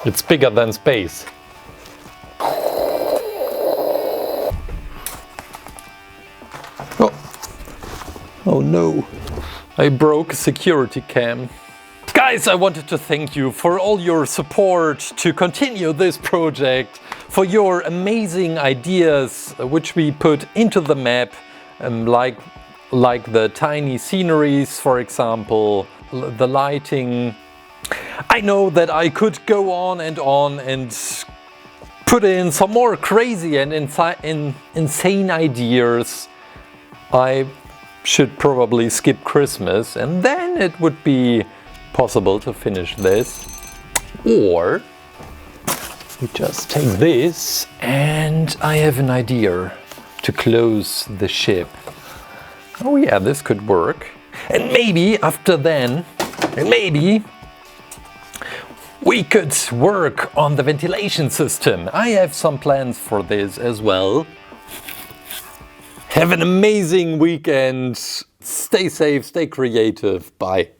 It's bigger than space. Oh no. I broke a security cam. Guys, I wanted to thank you for all your support to continue this project, for your amazing ideas which we put into the map, like the tiny sceneries, for example, the lighting. I know that I could go on and put in some more crazy and insane ideas. I should probably skip Christmas, and then it would be possible to finish this. Or we just take this, and I have an idea to close the ship. Oh yeah, this could work. And maybe after then, we could work on the ventilation system. I have some plans for this as well. Have an amazing weekend. Stay safe, stay creative. Bye.